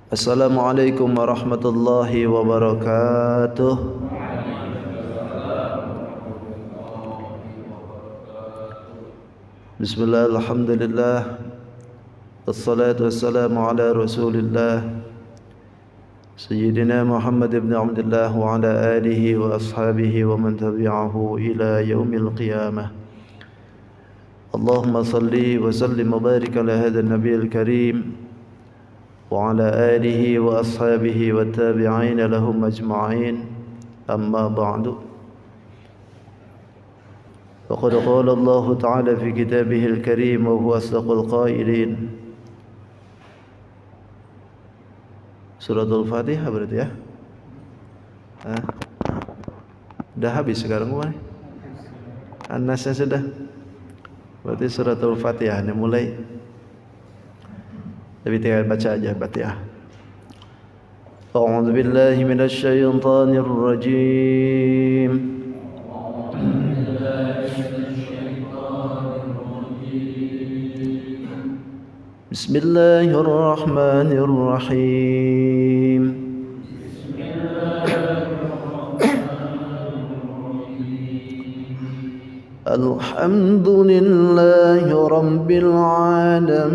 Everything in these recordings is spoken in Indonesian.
Assalamualaikum warahmatullahi wabarakatuh. Bismillah, alhamdulillah, wassalatu wassalamu ala rasulillah Sayyidina Muhammad ibn Abdullah wa ala alihi wa ashabihi wa man tabi'ahu ila yaumil qiyamah. Allahumma salli wa sallim wa barik ala hadha an-nabiyil karim wa ala alihi wa ashabihi wa tabi'in lahum ajma'in. Amma ba'du. Faqad qala Allah Ta'ala fi kitabihil karim wa huwa asdaqul qailin. Suratul Fatihah berarti ya? Dah habis sekarang kemarin? An-Nasnya sudah? Berarti suratul Fatihah ini mulai. Tapi tinggal baca aja Fatihah. A'udzu billahi minasy syaithanir rajim. Bismillahirrahmanirrahim. Alhamdulillahi rabbil alamin.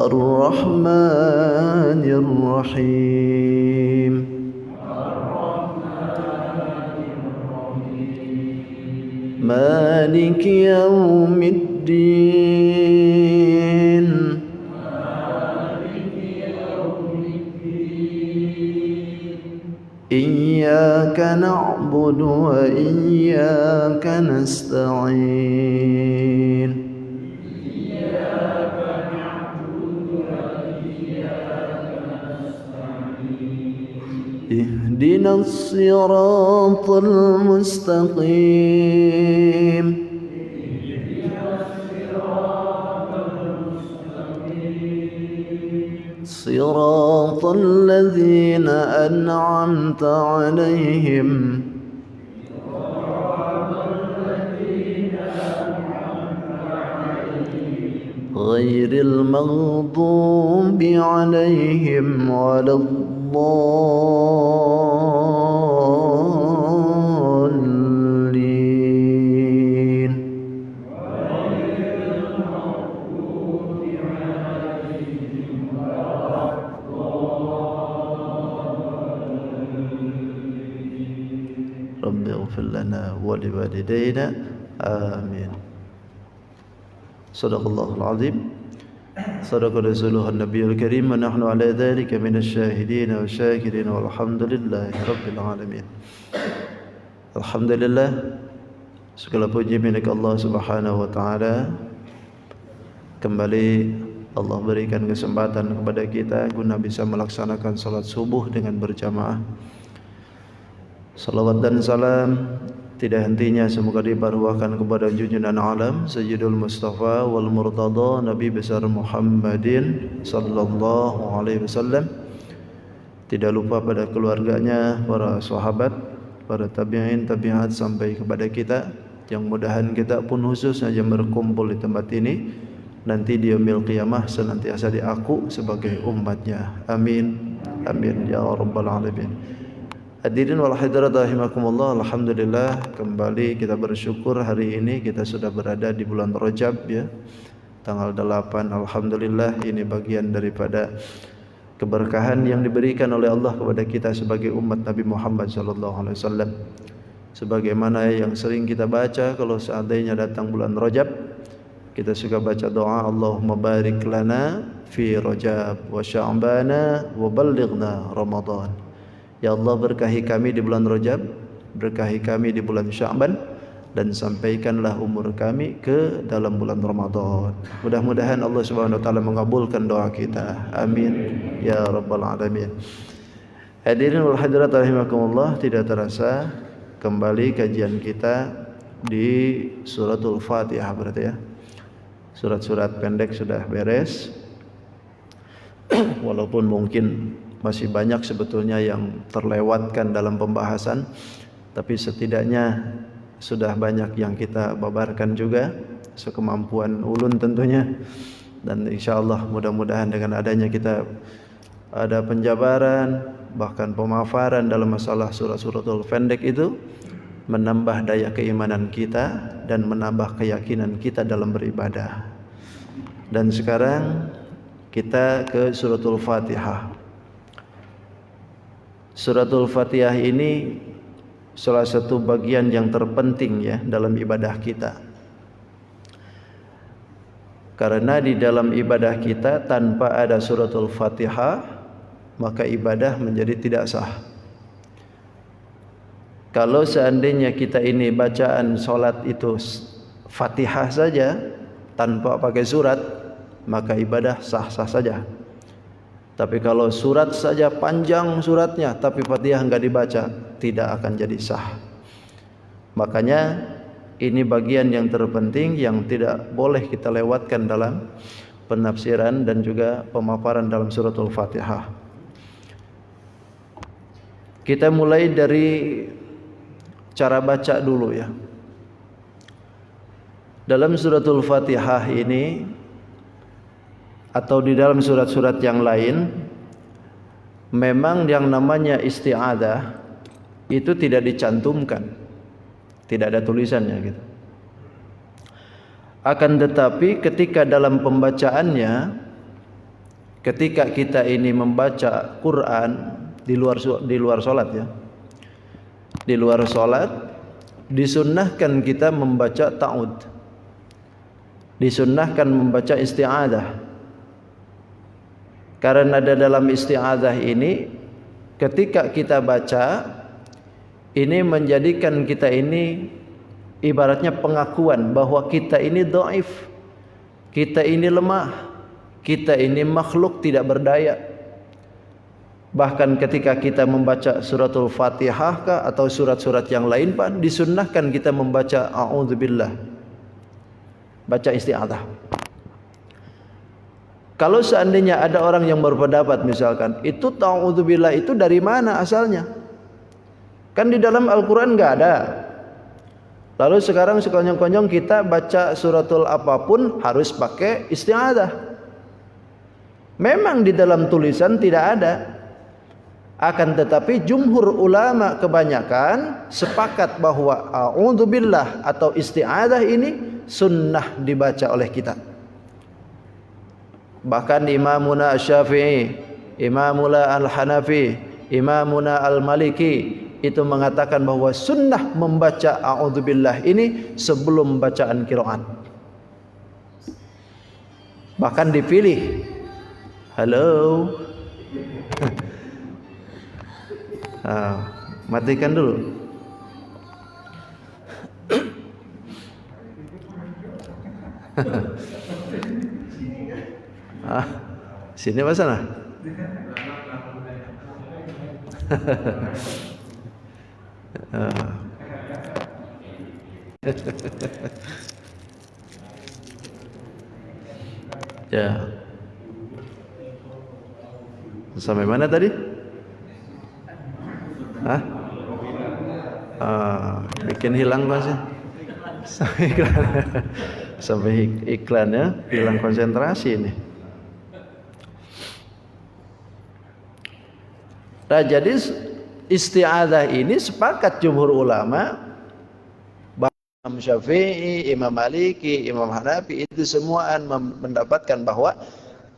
Ar-Rahmanir Rahim. Maliki yaumiddin. Iyyaka na'budu wa iyyaka nasta'in. Ihdinas siratal mustaqim. Siratal ladzina an'amta 'alaihim ghairil maghdubi 'alaihim waladdallin. Rabbi ighfir lana wa liwalidayna amin. Sadaqallahul azim. Sadaqa rasuluhun nabiyul karim. Wa nahnu ala dhalika minasy syahidin wa syakirin walhamdulillahi rabbil alamin. Alhamdulillah, segala puji milik Allah Subhanahu wa taala. Kembali Allah berikan kesempatan kepada kita guna bisa melaksanakan salat subuh dengan berjamaah. Salawat dan salam tidak hentinya semoga dibarwahkan kepada junjungan alam Sayyidul Mustafa wal Murtada Nabi besar Muhammadin sallallahu alaihi wasallam. Tidak lupa pada keluarganya, para sahabat, para tabi'in, tabi'at sampai kepada kita, yang mudahan kita pun khususnya yang berkumpul di tempat ini nanti di yaumil qiyamah senantiasa diaku sebagai umatnya. Amin. Amin ya rabbal alamin. Hadirin wal hadirat rahimakumullah. Alhamdulillah, kembali kita bersyukur hari ini kita sudah berada di bulan Rajab ya. Tanggal 8. Alhamdulillah, ini bagian daripada keberkahan yang diberikan oleh Allah kepada kita sebagai umat Nabi Muhammad sallallahu alaihi wasallam. Sebagaimana yang sering kita baca kalau seandainya datang bulan Rajab, kita suka baca doa Allahumma barik lana fi Rajab wa Sya'bana wa ballighna Ramadan. Ya Allah, berkahi kami di bulan Rajab, berkahi kami di bulan Sya'ban, dan sampaikanlah umur kami ke dalam bulan Ramadan. Mudah-mudahan Allah Subhanahu wa taala mengabulkan doa kita. Amin ya rabbal alamin. Hadirin wal hadirat rahimakumullah, tidak terasa kembali kajian kita di suratul Fatihah berarti ya. Surat-surat pendek sudah beres. Walaupun mungkin masih banyak sebetulnya yang terlewatkan dalam pembahasan, tapi setidaknya sudah banyak yang kita babarkan juga sekemampuan ulun tentunya, dan insyaallah mudah-mudahan dengan adanya kita ada penjabaran bahkan pemaparan dalam masalah surat-suratul pendek itu menambah daya keimanan kita dan menambah keyakinan kita dalam beribadah. Dan sekarang kita ke suratul Fatihah. Suratul Fatihah ini salah satu bagian yang terpenting ya dalam ibadah kita. Karena di dalam ibadah kita tanpa ada suratul Fatihah, maka ibadah menjadi tidak sah. Kalau seandainya kita ini bacaan solat itu Fatihah saja tanpa pakai surat, maka ibadah sah-sah saja. Tapi kalau surat saja panjang suratnya tapi Fatihah enggak dibaca, tidak akan jadi sah. Makanya ini bagian yang terpenting yang tidak boleh kita lewatkan dalam penafsiran dan juga pemaparan dalam suratul Fatihah. Kita mulai dari cara baca dulu ya. Dalam suratul Fatihah ini atau di dalam surat-surat yang lain, memang yang namanya isti'adzah itu tidak dicantumkan, tidak ada tulisannya gitu. Akan tetapi ketika dalam pembacaannya, ketika kita ini membaca Quran di luar salat ya, di luar salat disunnahkan kita membaca ta'ud, disunnahkan membaca isti'adzah. Karena ada dalam isti'adzah ini, ketika kita baca, ini menjadikan kita ini ibaratnya pengakuan bahwa kita ini dhaif, kita ini lemah, kita ini makhluk tidak berdaya. Bahkan ketika kita membaca suratul Fatihah kah atau surat-surat yang lain pun disunnahkan kita membaca a'udzubillah, baca isti'adzah. Kalau seandainya ada orang yang berpendapat misalkan, itu ta'udzubillah itu dari mana asalnya? Kan di dalam Al-Quran enggak ada. Lalu sekarang sekonyong-konyong kita baca suratul apapun harus pakai isti'adzah. Memang di dalam tulisan tidak ada. Akan tetapi jumhur ulama kebanyakan sepakat bahwa a'udzubillah atau isti'adzah ini sunnah dibaca oleh kita. Bahkan Imamuna Asy-Syafi'i, Imamuna Al-Hanafi, Imamuna Al-Maliki itu mengatakan bahwa sunnah membaca a'udzubillah ini sebelum bacaan qiraat. Bahkan dipilih. Halo. Matikan dulu. Sini apa sana? Ya. Sampai mana tadi? Bikin hilang masih. Sampai iklannya hilang konsentrasi ini. Nah, jadi isti'adzah ini sepakat jumhur ulama, Imam Syafi'i, Imam Maliki, Imam Hanafi itu semua mendapatkan bahwa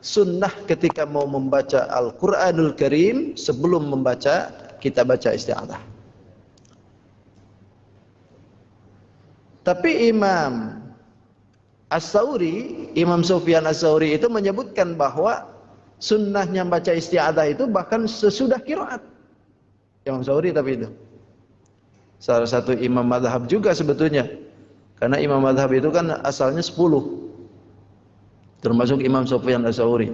sunnah ketika mau membaca Al-Quranul Karim sebelum membaca kita baca isti'adzah. Tapi Imam As-Sauri, Imam Sufyan As-Sauri itu menyebutkan bahwa sunnahnya baca isti'adzah itu bahkan sesudah qiraat. Imam Sauri tapi itu salah satu imam mazhab juga sebetulnya. Karena imam mazhab itu kan asalnya 10. Termasuk Imam Sufyan As-Sauri.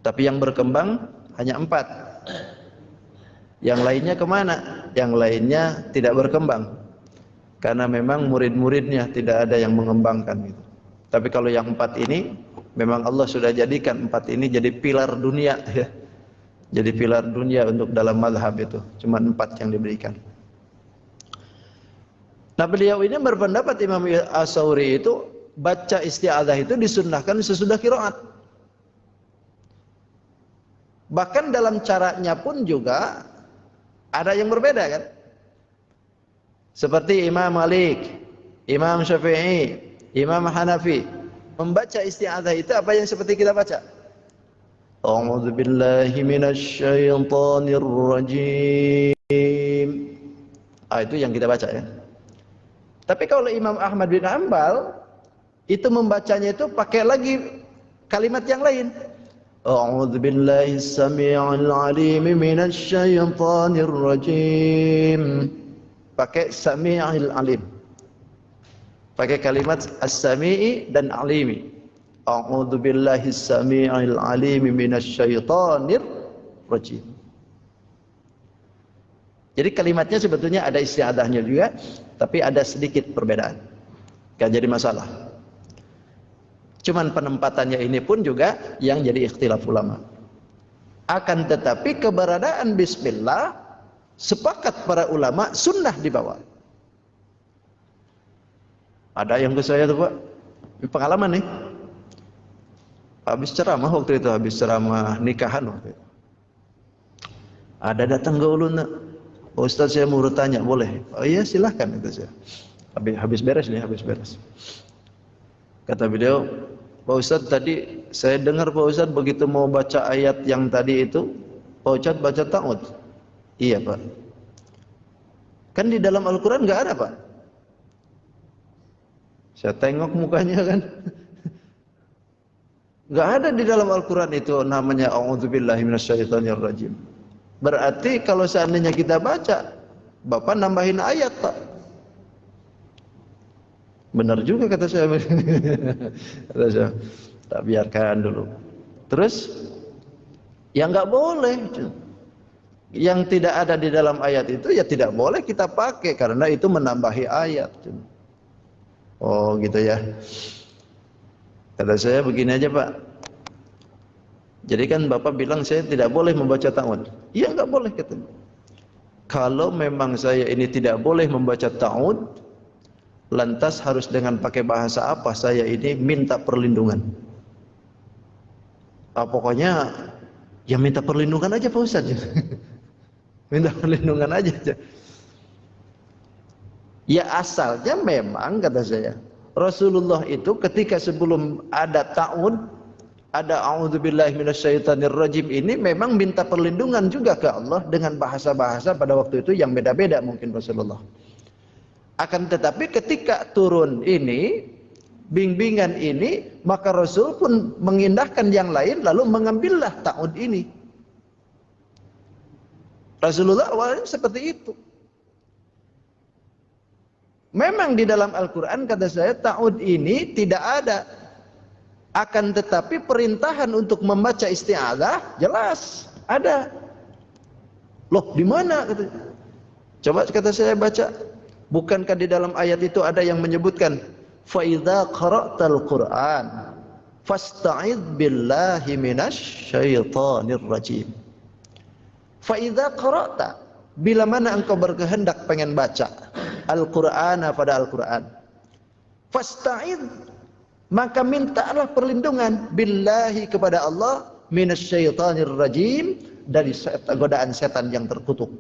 Tapi yang berkembang hanya 4. Yang lainnya kemana? Yang lainnya tidak berkembang. Karena memang murid-muridnya tidak ada yang mengembangkan gitu. Tapi kalau yang 4 ini memang Allah sudah jadikan 4 ini jadi pilar dunia ya. Jadi pilar dunia untuk dalam mazhab itu. Cuma 4 yang diberikan. Nah, beliau ini berpendapat Imam As-Sauri itu baca isti'adzah itu disunnahkan sesudah qiraat. Bahkan dalam caranya pun juga ada yang berbeda kan? Seperti Imam Malik, Imam Syafi'i, Imam Hanafi membaca isti'adzah itu apa yang seperti kita baca? A'udzu billahi minasy syaithanir rajim. Itu yang kita baca ya. Tapi kalau Imam Ahmad bin Hanbal itu membacanya itu pakai lagi kalimat yang lain. A'udzu billahi samii'il 'aliim minasy syaithanir rajim. Pakai samii'il 'alim. Pakai kalimat as-sami'i dan 'alimi. A'udzu billahi samii'il 'aliim minasy syaithanir rajim. Jadi kalimatnya sebetulnya ada isti'adzahnya juga, tapi ada sedikit perbedaan. Gak jadi masalah. Cuman penempatannya ini pun juga yang jadi ikhtilaf ulama. Akan tetapi keberadaan bismillah sepakat para ulama sunnah dibawa. Ada yang ke saya tuh Pak, pengalaman nih. Habis ceramah waktu itu, habis ceramah nikahan waktu itu. Ada datang ke ulun, Ustaz saya mau bertanya, boleh? Oh iya silahkan itu saya. Habis beres nih, habis beres. Kata beliau, Pak Ustaz tadi saya dengar Pak Ustaz begitu mau baca ayat yang tadi itu, Pak Ustaz baca ta'ud. Iya Pak. Kan di dalam Al-Quran nggak ada Pak. Saya tengok mukanya kan. Nggak ada di dalam Al-Quran itu namanya A'udzubillahi minasyaitonir rajim. Berarti kalau seandainya kita baca, Bapak nambahin ayat Pak. Benar juga kata saya. Kata saya, tak biarkan dulu. Terus, ya nggak boleh. Yang tidak ada di dalam ayat itu ya tidak boleh kita pakai karena itu menambahi ayat. Oh gitu ya. Kata saya begini aja Pak. Jadi kan Bapak bilang saya tidak boleh membaca ta'ud. Iya nggak boleh katanya. Kalau memang saya ini tidak boleh membaca ta'ud, lantas harus dengan pakai bahasa apa saya ini minta perlindungan? Pokoknya ya minta perlindungan aja Pak Ustaz. Minta perlindungan aja. Ya asalnya memang kata saya, Rasulullah itu ketika sebelum ada ta'ud, ada a'udzubillahi minasyaitonir rajim ini memang minta perlindungan juga ke Allah dengan bahasa-bahasa pada waktu itu yang beda-beda mungkin Rasulullah. Akan tetapi ketika turun ini, bimbingan ini, maka Rasul pun mengindahkan yang lain lalu mengambillah ta'ud ini. Rasulullah awalnya seperti itu. Memang di dalam Al-Quran kata saya ta'ud ini tidak ada. Akan tetapi perintahan untuk membaca isti'adzah jelas ada. Loh di mana? Coba kata saya baca. Bukankah di dalam ayat itu ada yang menyebutkan fa idza qara'tal Qur'an fasta'idz billahi minasy syaithanir rajim. Fa idza qara'ta, bila mana engkau berkehendak pengen baca Al-Qur'ana pada Al-Quran, fasta'idz, maka mintalah perlindungan billahi kepada Allah minasyaitonir rajim, dari godaan setan yang terkutuk.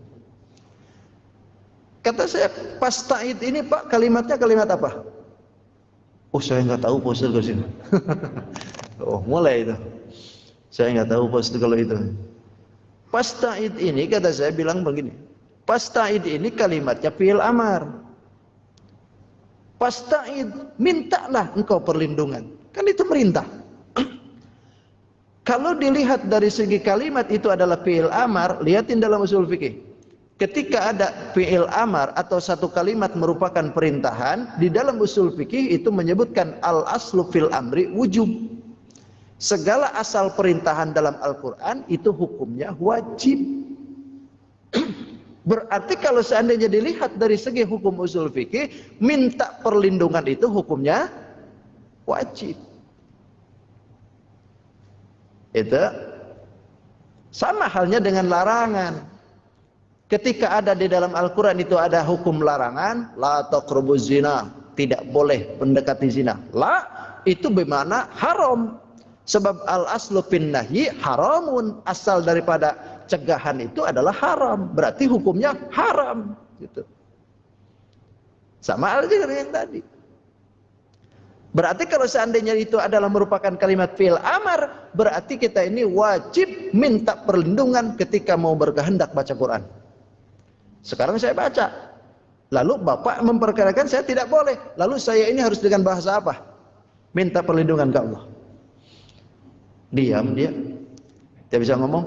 Kata saya, fasta'idz ini Pak kalimatnya kalimat apa? Oh saya nggak tahu Pak Ustaz kalau sini. Oh mulai itu. Saya nggak tahu Pak Ustaz kalau itu. Fasta'idz ini kata saya bilang begini. Fasta'idz ini kalimatnya fi'il amar. Fasta'idz, mintalah engkau perlindungan. Kan itu perintah. Kalau dilihat dari segi kalimat itu adalah fi'il amar, lihatin dalam usul fikih. Ketika ada fi'il amar atau satu kalimat merupakan perintahan, di dalam usul fikih itu menyebutkan al-aslu fil amri wujub. Segala asal perintahan dalam Al-Quran itu hukumnya wajib. Berarti kalau seandainya dilihat dari segi hukum usul fikih, minta perlindungan itu hukumnya wajib. Itu sama halnya dengan larangan. Ketika ada di dalam Al-Quran itu ada hukum larangan, la taqrabuz zina, tidak boleh mendekati zina. La itu bermakna haram. Sebab al-aslu fin nahyi haramun, asal daripada cegahan itu adalah haram, berarti hukumnya haram gitu. Sama halnya dengan yang tadi. Berarti kalau seandainya itu adalah merupakan kalimat fi'il amar, berarti kita ini wajib minta perlindungan ketika mau berkehendak baca Quran. Sekarang saya baca, lalu Bapak memperkirakan saya tidak boleh, lalu saya ini harus dengan bahasa apa? Minta perlindungan ke Allah. Diam dia, tidak bisa ngomong.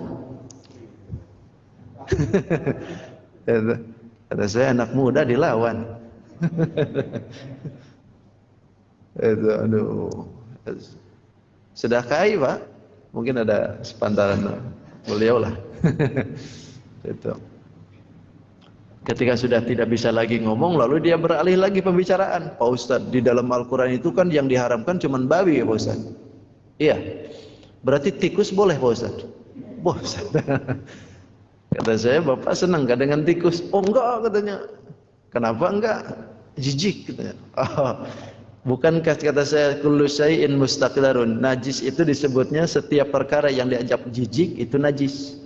Kata saya, anak muda dilawan. Itu aduh. Sudah kai Pak, mungkin ada sepantaran beliau lah. Itu. Ketika sudah tidak bisa lagi ngomong, lalu dia beralih lagi pembicaraan. Pak Ustadz, di dalam Al-Quran itu kan yang diharamkan cuma babi ya Pak Ustadz. Iya. Berarti tikus boleh Pak Ustadz? Boleh. Kata saya, Bapak senang gak dengan tikus? Oh enggak katanya. Kenapa enggak? Jijik katanya. Oh, bukankah kata saya, kullu syai'in mustaqdarun. Najis itu disebutnya setiap perkara yang dianggap jijik itu najis.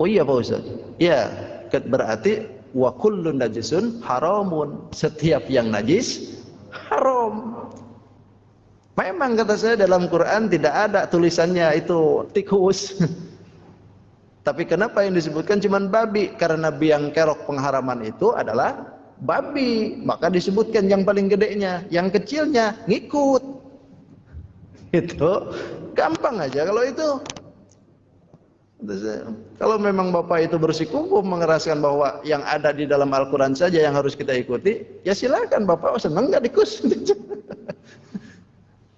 Oh iya Pak Ustadz? Iya. Berarti wa kullu najisun haramun. Setiap yang najis haram. Memang kata saya dalam Quran tidak ada tulisannya itu tikus. Tapi kenapa yang disebutkan cuma babi? Karena biang kerok pengharaman itu adalah babi. Maka disebutkan yang paling gedenya, yang kecilnya ngikut. Itu gampang aja kalau itu. Kalau memang Bapak itu bersikukuh mengeraskan bahwa yang ada di dalam Al-Quran saja yang harus kita ikuti, ya silakan Bapak. Senang nggak tikus?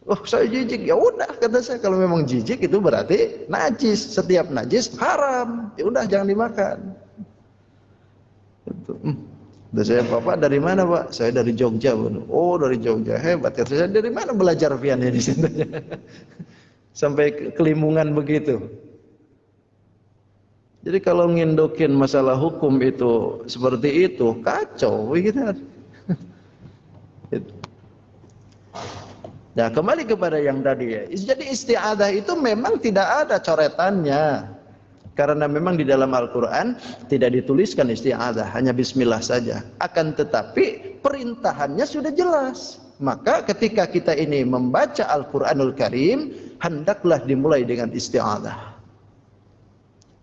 Oh saya jijik, ya udah kata saya, kalau memang jijik itu berarti najis, setiap najis haram, ya udah jangan dimakan. Udah saya, Bapak dari mana Pak? Saya dari Jogja. Oh dari Jogja, hebat. Kata saya, dari mana belajar piannya di sini? Sampai kelimungan begitu. Jadi kalau ngindokin masalah hukum itu seperti itu, kacau begitu. Nah kembali kepada yang tadi ya. Jadi isti'adah itu memang tidak ada coretannya. Karena memang di dalam Al-Quran tidak dituliskan isti'adah, hanya bismillah saja. Akan tetapi perintahannya sudah jelas. Maka ketika kita ini membaca Al-Quranul Karim, hendaklah dimulai dengan isti'adah.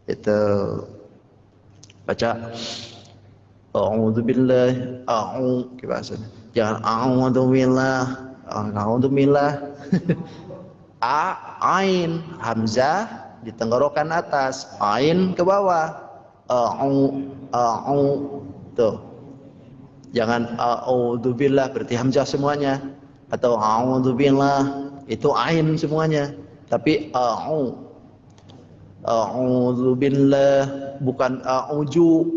Itu baca a'udzu billahi jangan a'udzu billah. Alhamdulillah. Ain hamzah di tenggorokan atas, ain ke bawah. Tuh. Jangan a'udzubillah berarti hamzah semuanya, atau a'udzubillah itu ain semuanya. Tapi a'udzubillah bukan a'udzu.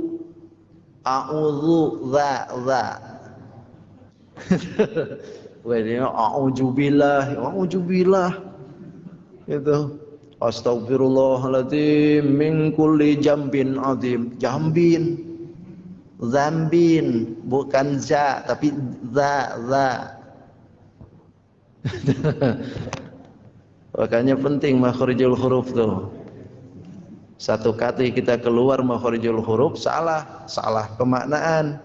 A'udzu za. Wahai a'udzubillah, a'udzubillah. Itu astagfirullahaladzim min kulli jambin azim. Jambin, zambin, bukan za tapi za. Makanya penting makhrijul huruf tuh. Satu kali kita keluar makhrijul huruf salah pemaknaan.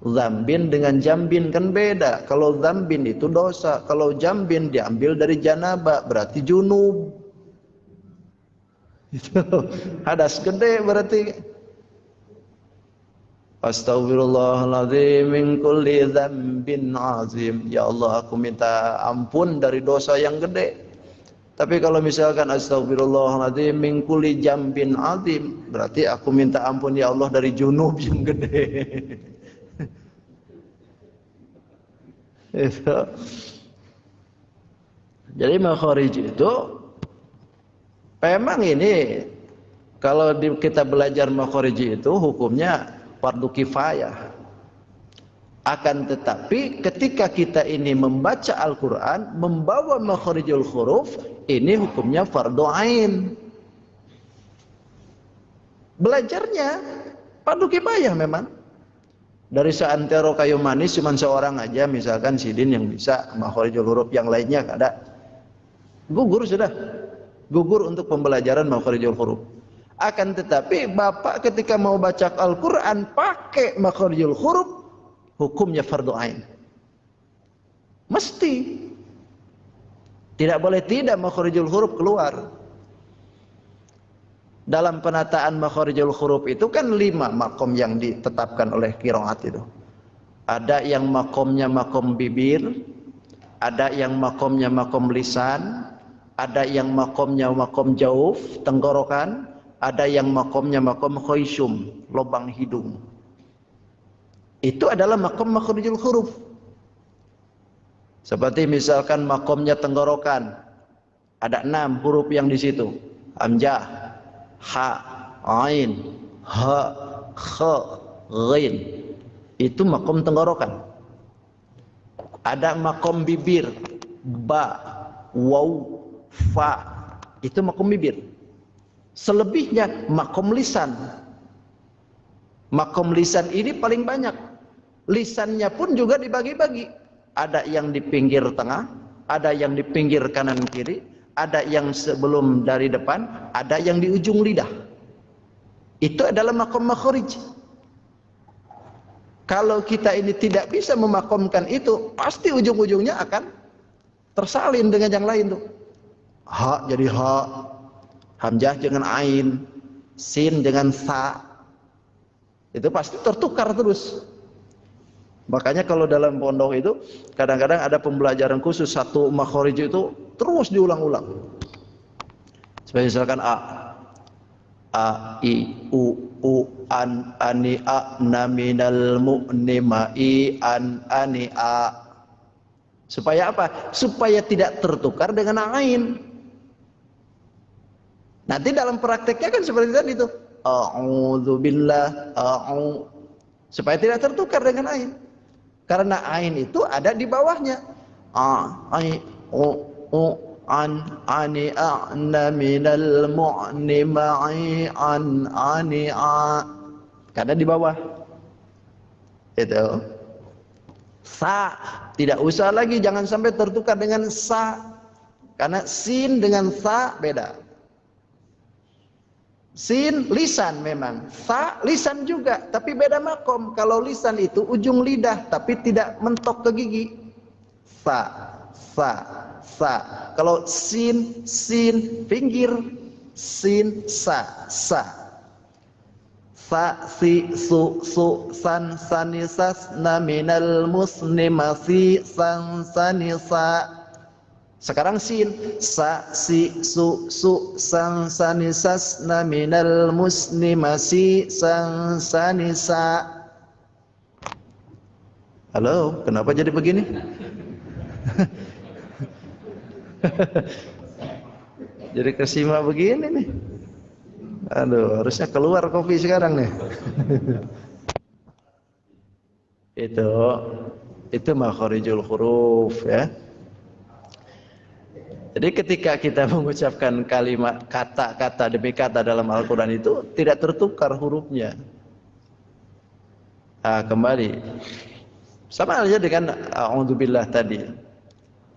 Zambin dengan jambin kan beda. Kalau zambin itu dosa, kalau jambin diambil dari janabah berarti junub. Itu hadas gede berarti. Astagfirullahaladzim min kulli dzambin azim. Ya Allah, aku minta ampun dari dosa yang gede. Tapi kalau misalkan astagfirullahaladzim min kulli jambin azim, berarti aku minta ampun ya Allah dari junub yang gede. Itu. Jadi makharij itu memang ini kalau kita belajar makharij itu hukumnya fardu kifayah. Akan tetapi ketika kita ini membaca Al-Quran membawa makharijul huruf, ini hukumnya fardu ain. Belajarnya Fardu kifayah memang. Dari seantero kayu manis cuma seorang aja, misalkan Sidin yang bisa makharijul huruf, yang lainnya ada. Gugur sudah. Gugur untuk pembelajaran makharijul huruf. Akan tetapi bapak ketika mau baca Al-Quran pakai makharijul huruf, hukumnya fardu ain. Mesti. Tidak boleh tidak makharijul huruf keluar. Dalam penataan makharijul huruf itu kan 5 makom yang ditetapkan oleh qiraat itu. Ada yang makomnya makom bibir, ada yang makomnya makom lisan, ada yang makomnya makom jauf, tenggorokan, ada yang makomnya makom khaysum, lubang hidung. Itu adalah makom makharijul huruf. Seperti misalkan makomnya tenggorokan, ada 6 huruf yang di situ. Hamzah, ha, ain, ha, kha, ghain. Itu makom tenggorokan. Ada makom bibir, ba, waw, fa. Itu makom bibir. Selebihnya makom lisan. Makom lisan ini paling banyak. Lisannya pun juga dibagi-bagi. Ada yang di pinggir tengah, ada yang di pinggir kanan kiri, ada yang sebelum dari depan, ada yang di ujung lidah. Itu adalah makom makharij. Kalau kita ini tidak bisa memakomkan itu, pasti ujung-ujungnya akan tersalin dengan yang lain tuh. Ha jadi ha, hamzah dengan ain, sin dengan sa. Itu pasti tertukar terus. Makanya kalau dalam pondok itu kadang-kadang ada pembelajaran khusus, satu makharij itu terus diulang-ulang. Seperti misalkan a, i, u, an, ani, a, na, minal, mu, ni, ma, i, an, ani, a. Supaya apa? Supaya tidak tertukar dengan ain. Nanti dalam prakteknya kan seperti tadi itu. A'udzubillah, supaya tidak tertukar dengan ain. Karena ain itu ada di bawahnya. Ai, an, ani, na, minal, mu'ni, ma'i, an, ani, a. Karena di bawah. Itu. Sa. Tidak usah lagi, jangan sampai tertukar dengan sa. Karena sin dengan sa beda. Sin lisan memang, sa lisan juga, tapi beda makom. Kalau lisan itu ujung lidah, tapi tidak mentok ke gigi. Sa. Kalau sin pinggir, sin sa. Sa, si, su, san, sanisas, na, minal, musni, masi, san, sanisa. Sekarang sin, sa, si, su, san, sanisas, na, minal, musni, masi, san, sanisa. Halo, kenapa jadi begini? Jadi kesimak begini nih. Aduh, harusnya keluar kopi sekarang nih. Itu makharijul huruf ya. Jadi ketika kita mengucapkan kalimat, kata-kata demi kata dalam Al-Quran itu tidak tertukar hurufnya. Kembali sama aja dengan a'udzubillah tadi.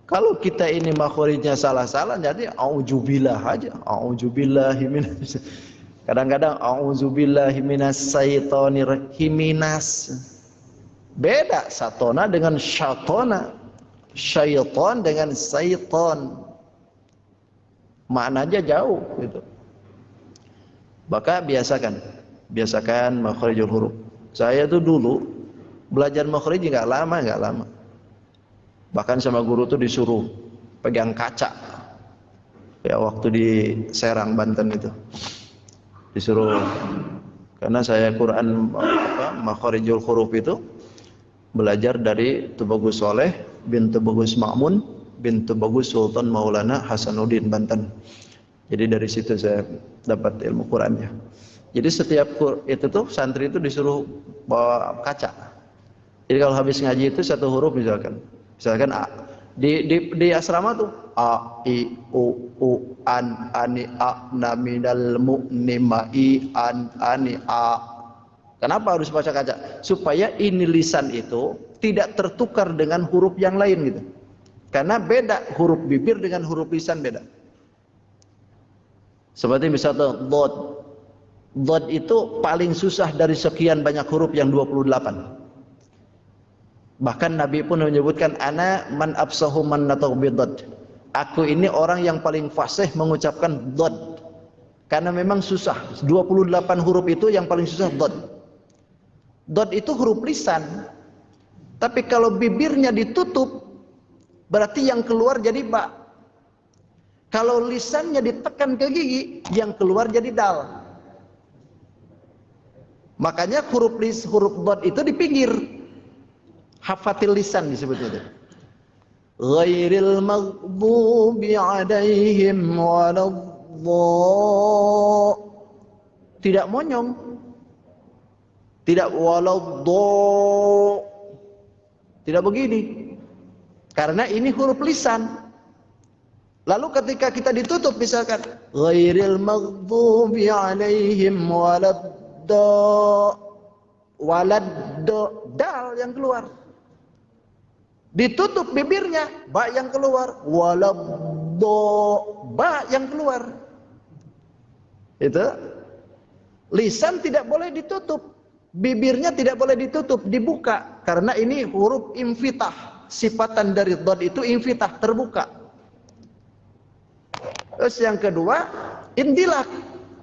Kalau kita ini makharijnya salah-salah, jadi a'udzubillah aja. A'udzubillahi minas. Kadang-kadang a'udzubillahi minas syaitonir himinas. Beda satona dengan syatona. Syaiton dengan syaiton. Maknanya jauh gitu. Maka biasakan makharijul huruf. Saya tuh dulu belajar makhrij enggak lama. Bahkan sama guru tuh disuruh pegang kaca. Ya waktu di Serang Banten itu. Disuruh, karena saya Quran makharijul huruf itu belajar dari Tubagus Soleh bin Tubagus Ma'mun bin Tubagus Sultan Maulana Hasanuddin Banten. Jadi dari situ saya dapat ilmu Qurannya. Jadi setiap itu tuh santri itu disuruh bawa kaca. Jadi kalau habis ngaji itu satu huruf misalkan A. Di asrama tuh a, i, u, an, ani, a, na, minal, mu, ni, ma, i, an, ani, a. Kenapa harus baca kaca? Supaya ini lisan itu tidak tertukar dengan huruf yang lain gitu. Karena beda huruf bibir dengan huruf lisan beda. Seperti misalnya dhad. Dhad itu paling susah dari sekian banyak huruf yang 28. Bahkan Nabi pun menyebutkan ana man absahu man nataq bidad. Aku ini orang yang paling fasih mengucapkan dhad. Karena memang susah. 28 huruf itu yang paling susah dhad. Dhad itu huruf lisan. Tapi kalau bibirnya ditutup berarti yang keluar jadi ba. Kalau lisannya ditekan ke gigi, yang keluar jadi dal. Makanya huruf dhad itu di pinggir. Hafatil lisan disebutnya itu. Ghairil maghdubi 'alaihim waladhdall. Tidak monyong. Tidak waladhdall. Tidak begini. Karena ini huruf lisan. Lalu ketika kita ditutup misalkan ghairil maghdubi 'alaihim waladhdall, dal yang keluar. Ditutup bibirnya, ba yang keluar, waladhdall, ba yang keluar. Itu lisan tidak boleh ditutup, bibirnya tidak boleh ditutup, dibuka karena ini huruf infitah. Sifatan dari dhad itu infitah, terbuka. Terus yang kedua, indilak,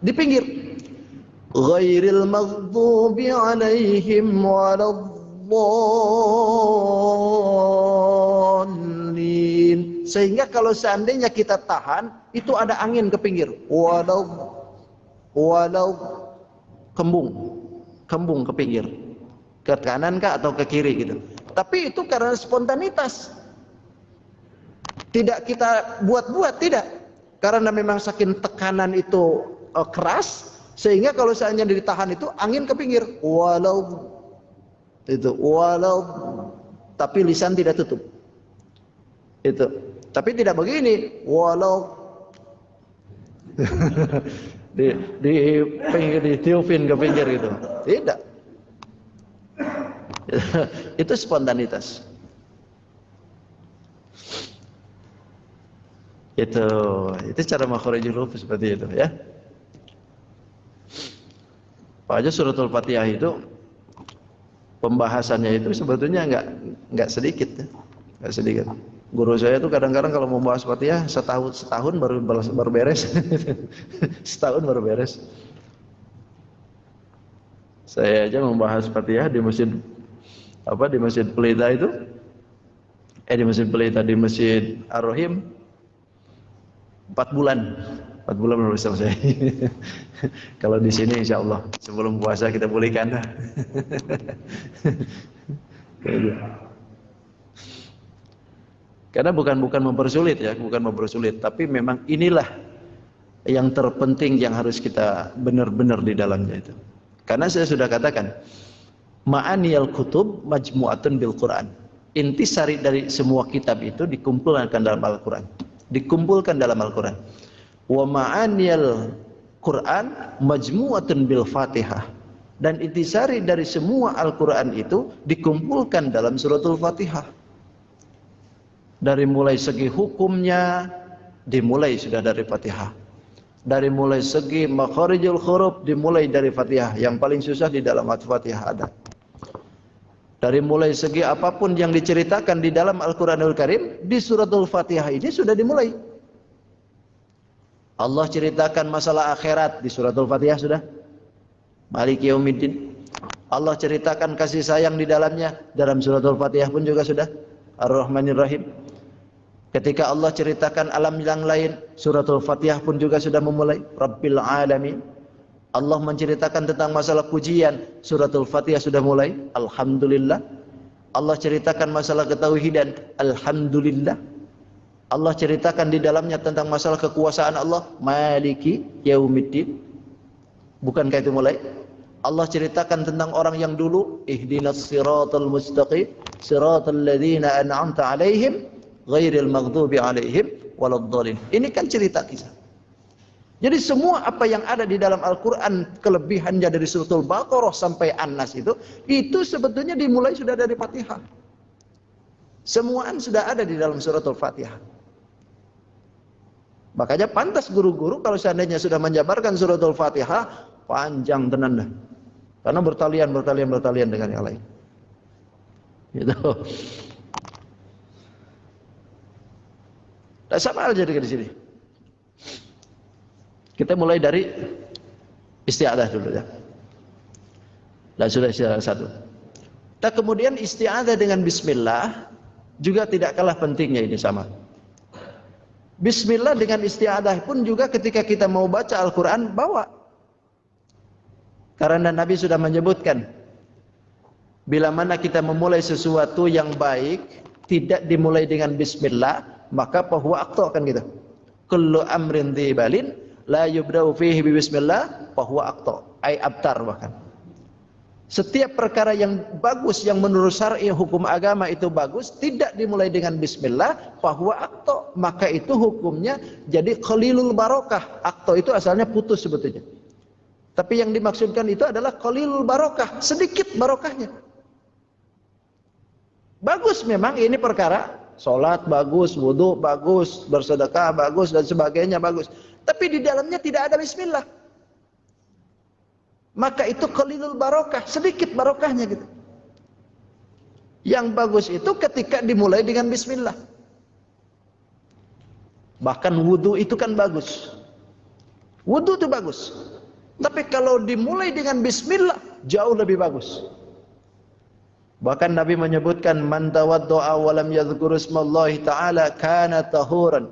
di pinggir. Ghairil maghdubi 'alaihim waladhdallin. Sehingga kalau seandainya kita tahan, itu ada angin ke pinggir. Walau kembung ke pinggir. Ke kanan kah atau ke kiri gitu. Tapi itu karena spontanitas. Tidak kita buat-buat, tidak. Karena memang saking tekanan itu keras, sehingga kalau seandainya ditahan itu angin ke pinggir. Walau tapi lisan tidak tutup. Itu. Tapi tidak begini. Walau di pinggir, ditiupin ke pinggir gitu. Tidak. Itu spontanitas. Itu cara makharijul huruf seperti itu ya. Pak aja suratul Fatihah itu pembahasannya itu sebetulnya enggak sedikit ya. Enggak sedikit. Guru saya itu kadang-kadang kalau mau bahas Fatihah setahun baru beres. Setahun baru beres. Saya aja membahas Fatihah di Masjid Pelita itu. Di Masjid Pelita, di Masjid Ar-Rahim 4 bulan baru selesai. Kalau di sini insya Allah sebelum puasa kita pulihkan. Karena bukan mempersulit ya, bukan mempersulit, tapi memang inilah yang terpenting yang harus kita benar-benar di dalamnya itu. Karena saya sudah katakan, ma'aniyal kutub majmu'atun bil Quran. Intisari dari semua kitab itu dikumpulkan dalam Al-Quran. Dikumpulkan dalam Al-Quran. Wa ma'aniyal Quran majmu'atun bil Fatihah. Dan intisari dari semua Al-Quran itu dikumpulkan dalam suratul Fatihah. Dari mulai segi hukumnya dimulai sudah dari Fatihah. Dari mulai segi makharijul huruf dimulai dari Fatihah. Yang paling susah di dalam Fatihah ada. Dari mulai segi apapun yang diceritakan di dalam Al-Quranul Karim, di suratul Fatihah ini sudah dimulai. Allah ceritakan masalah akhirat di suratul Fatihah sudah. Maliki yaumiddin. Allah ceritakan kasih sayang di dalamnya dalam suratul Fatihah pun juga sudah. Ar-Rahmanir Rahim. Ketika Allah ceritakan alam yang lain, suratul Fatihah pun juga sudah memulai. Rabbil Alamin. Allah menceritakan tentang masalah pujian, suratul Fatihah sudah mulai. Alhamdulillah. Allah ceritakan masalah ketauhidan. Alhamdulillah. Allah ceritakan di dalamnya tentang masalah kekuasaan Allah. Maliki yaumiddin. Bukankah itu mulai? Allah ceritakan tentang orang yang dulu. Ihdinas siratal mustaqim. Siratal ladzina an'amta alaihim. Ghairil maghdubi alaihim waladhdallin. Ini kan cerita kisah. Jadi semua apa yang ada di dalam Al-Quran, kelebihannya dari suratul Baqarah sampai An-Nas itu sebetulnya dimulai sudah dari Fatihah. Semuaan sudah ada di dalam suratul Fatihah. Makanya pantas guru-guru kalau seandainya sudah menjabarkan suratul Fatihah, panjang tenan dah. Karena bertalian dengan yang lain. Gitu. Nah, sama aja di sini. Kita mulai dari isti'adzah dulu ya. Dan sudah isti'adzah satu. Dan kemudian isti'adzah dengan bismillah juga tidak kalah pentingnya, ini sama. Bismillah dengan isti'adzah pun juga ketika kita mau baca Al-Quran, bawa. Karena Nabi sudah menyebutkan, bila mana kita memulai sesuatu yang baik, tidak dimulai dengan bismillah, maka fahuwa aqta, kan gitu. Kullu amrin dhibalin la yubda'u fihi bismillah fahuwa aqta, ay abtar bahkan. Setiap perkara yang bagus yang menurut syar'i hukum agama itu bagus, tidak dimulai dengan bismillah, fahuwa aqta, maka itu hukumnya jadi qalilul barokah. Aqta itu asalnya putus sebetulnya. Tapi yang dimaksudkan itu adalah qalilul barokah, sedikit barokahnya. Bagus memang ini perkara, sholat bagus, wudu bagus, bersedekah bagus dan sebagainya bagus. Tapi di dalamnya tidak ada bismillah. Maka itu qalilul barokah, sedikit barokahnya gitu. Yang bagus itu ketika dimulai dengan bismillah. Bahkan wudu itu kan bagus. Wudu itu bagus. Tapi kalau dimulai dengan bismillah, jauh lebih bagus. Bahkan Nabi menyebutkan, man tawaddo'a wa lam yadhkur ismallahi ta'ala kana tahuran.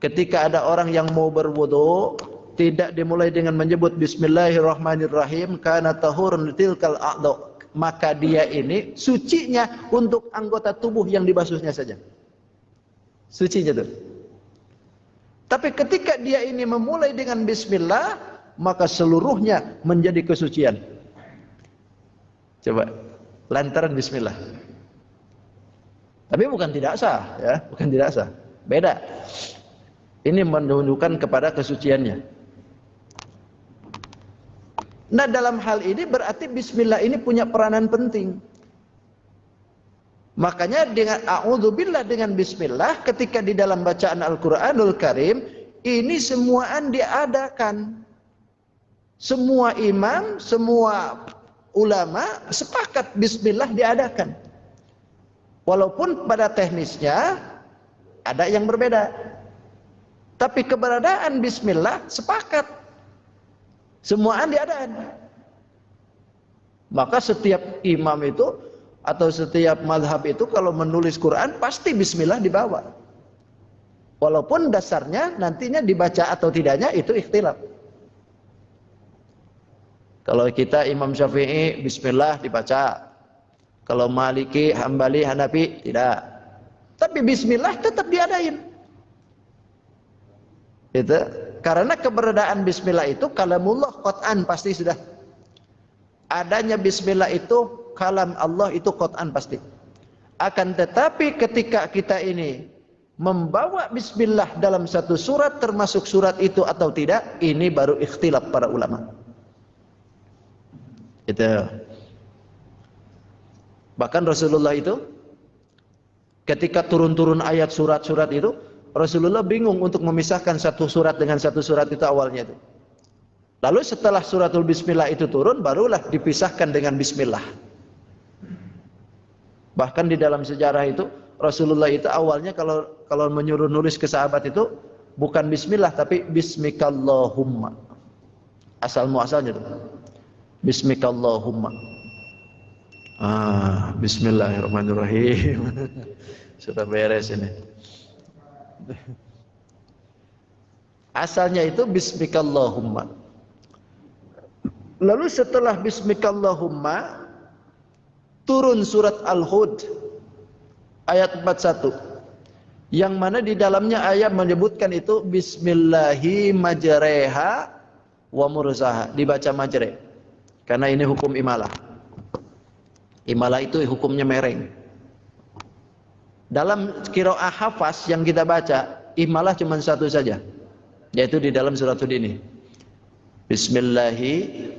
Ketika ada orang yang mau berwudu, tidak dimulai dengan menyebut bismillahirrahmanirrahim, kana tahurun tilkal a'dha, maka dia ini sucinya untuk anggota tubuh yang dibasuhnya saja. Sucinya tuh. Tapi ketika dia ini memulai dengan bismillah, maka seluruhnya menjadi kesucian. Coba, lantaran bismillah. Tapi bukan tidak sah, ya, bukan tidak sah. Beda. Ini menunjukkan kepada kesuciannya. Nah, dalam hal ini berarti bismillah ini punya peranan penting. Makanya dengan a'udzubillah, dengan bismillah ketika di dalam bacaan Al-Qur'anul Karim ini semuaan diadakan. Semua imam, semua ulama sepakat bismillah diadakan. Walaupun pada teknisnya ada yang berbeda. Tapi keberadaan bismillah sepakat. Semuaan diadakan. Maka setiap imam itu atau setiap mazhab itu kalau menulis Quran pasti bismillah dibawa. Walaupun dasarnya nantinya dibaca atau tidaknya itu ikhtilaf. Kalau kita Imam Syafi'i bismillah dibaca. Kalau Maliki, Hambali, Hanafi tidak. Tapi bismillah tetap diadain. Itu karena keberadaan bismillah itu kalamullah qat'an pasti sudah. Adanya bismillah itu kalam Allah itu qat'an pasti. Akan tetapi ketika kita ini membawa bismillah dalam satu surat termasuk surat itu atau tidak, ini baru ikhtilaf para ulama. Itu. Bahkan Rasulullah itu ketika turun-turun ayat surat-surat itu, Rasulullah bingung untuk memisahkan satu surat dengan satu surat itu awalnya itu. Lalu setelah suratul bismillah itu turun, barulah dipisahkan dengan bismillah. Bahkan di dalam sejarah itu, Rasulullah itu awalnya kalau menyuruh nulis ke sahabat itu bukan bismillah tapi bismikallahumma. Asal muasalnya itu. Bismikallahumma. Bismillahirrahmanirrahim. Sudah beres ini. Asalnya itu bismikallahumma. Lalu setelah bismikallahumma turun surat Al-Hud ayat 41 yang mana di dalamnya ayat menyebutkan itu bismillahi majreha wa mursaha, dibaca majre karena ini hukum imalah. Imalah itu hukumnya mereng. Dalam qiraah hafaz yang kita baca, imalah cuma satu saja. Yaitu di dalam surat Hud ini. Bismillahi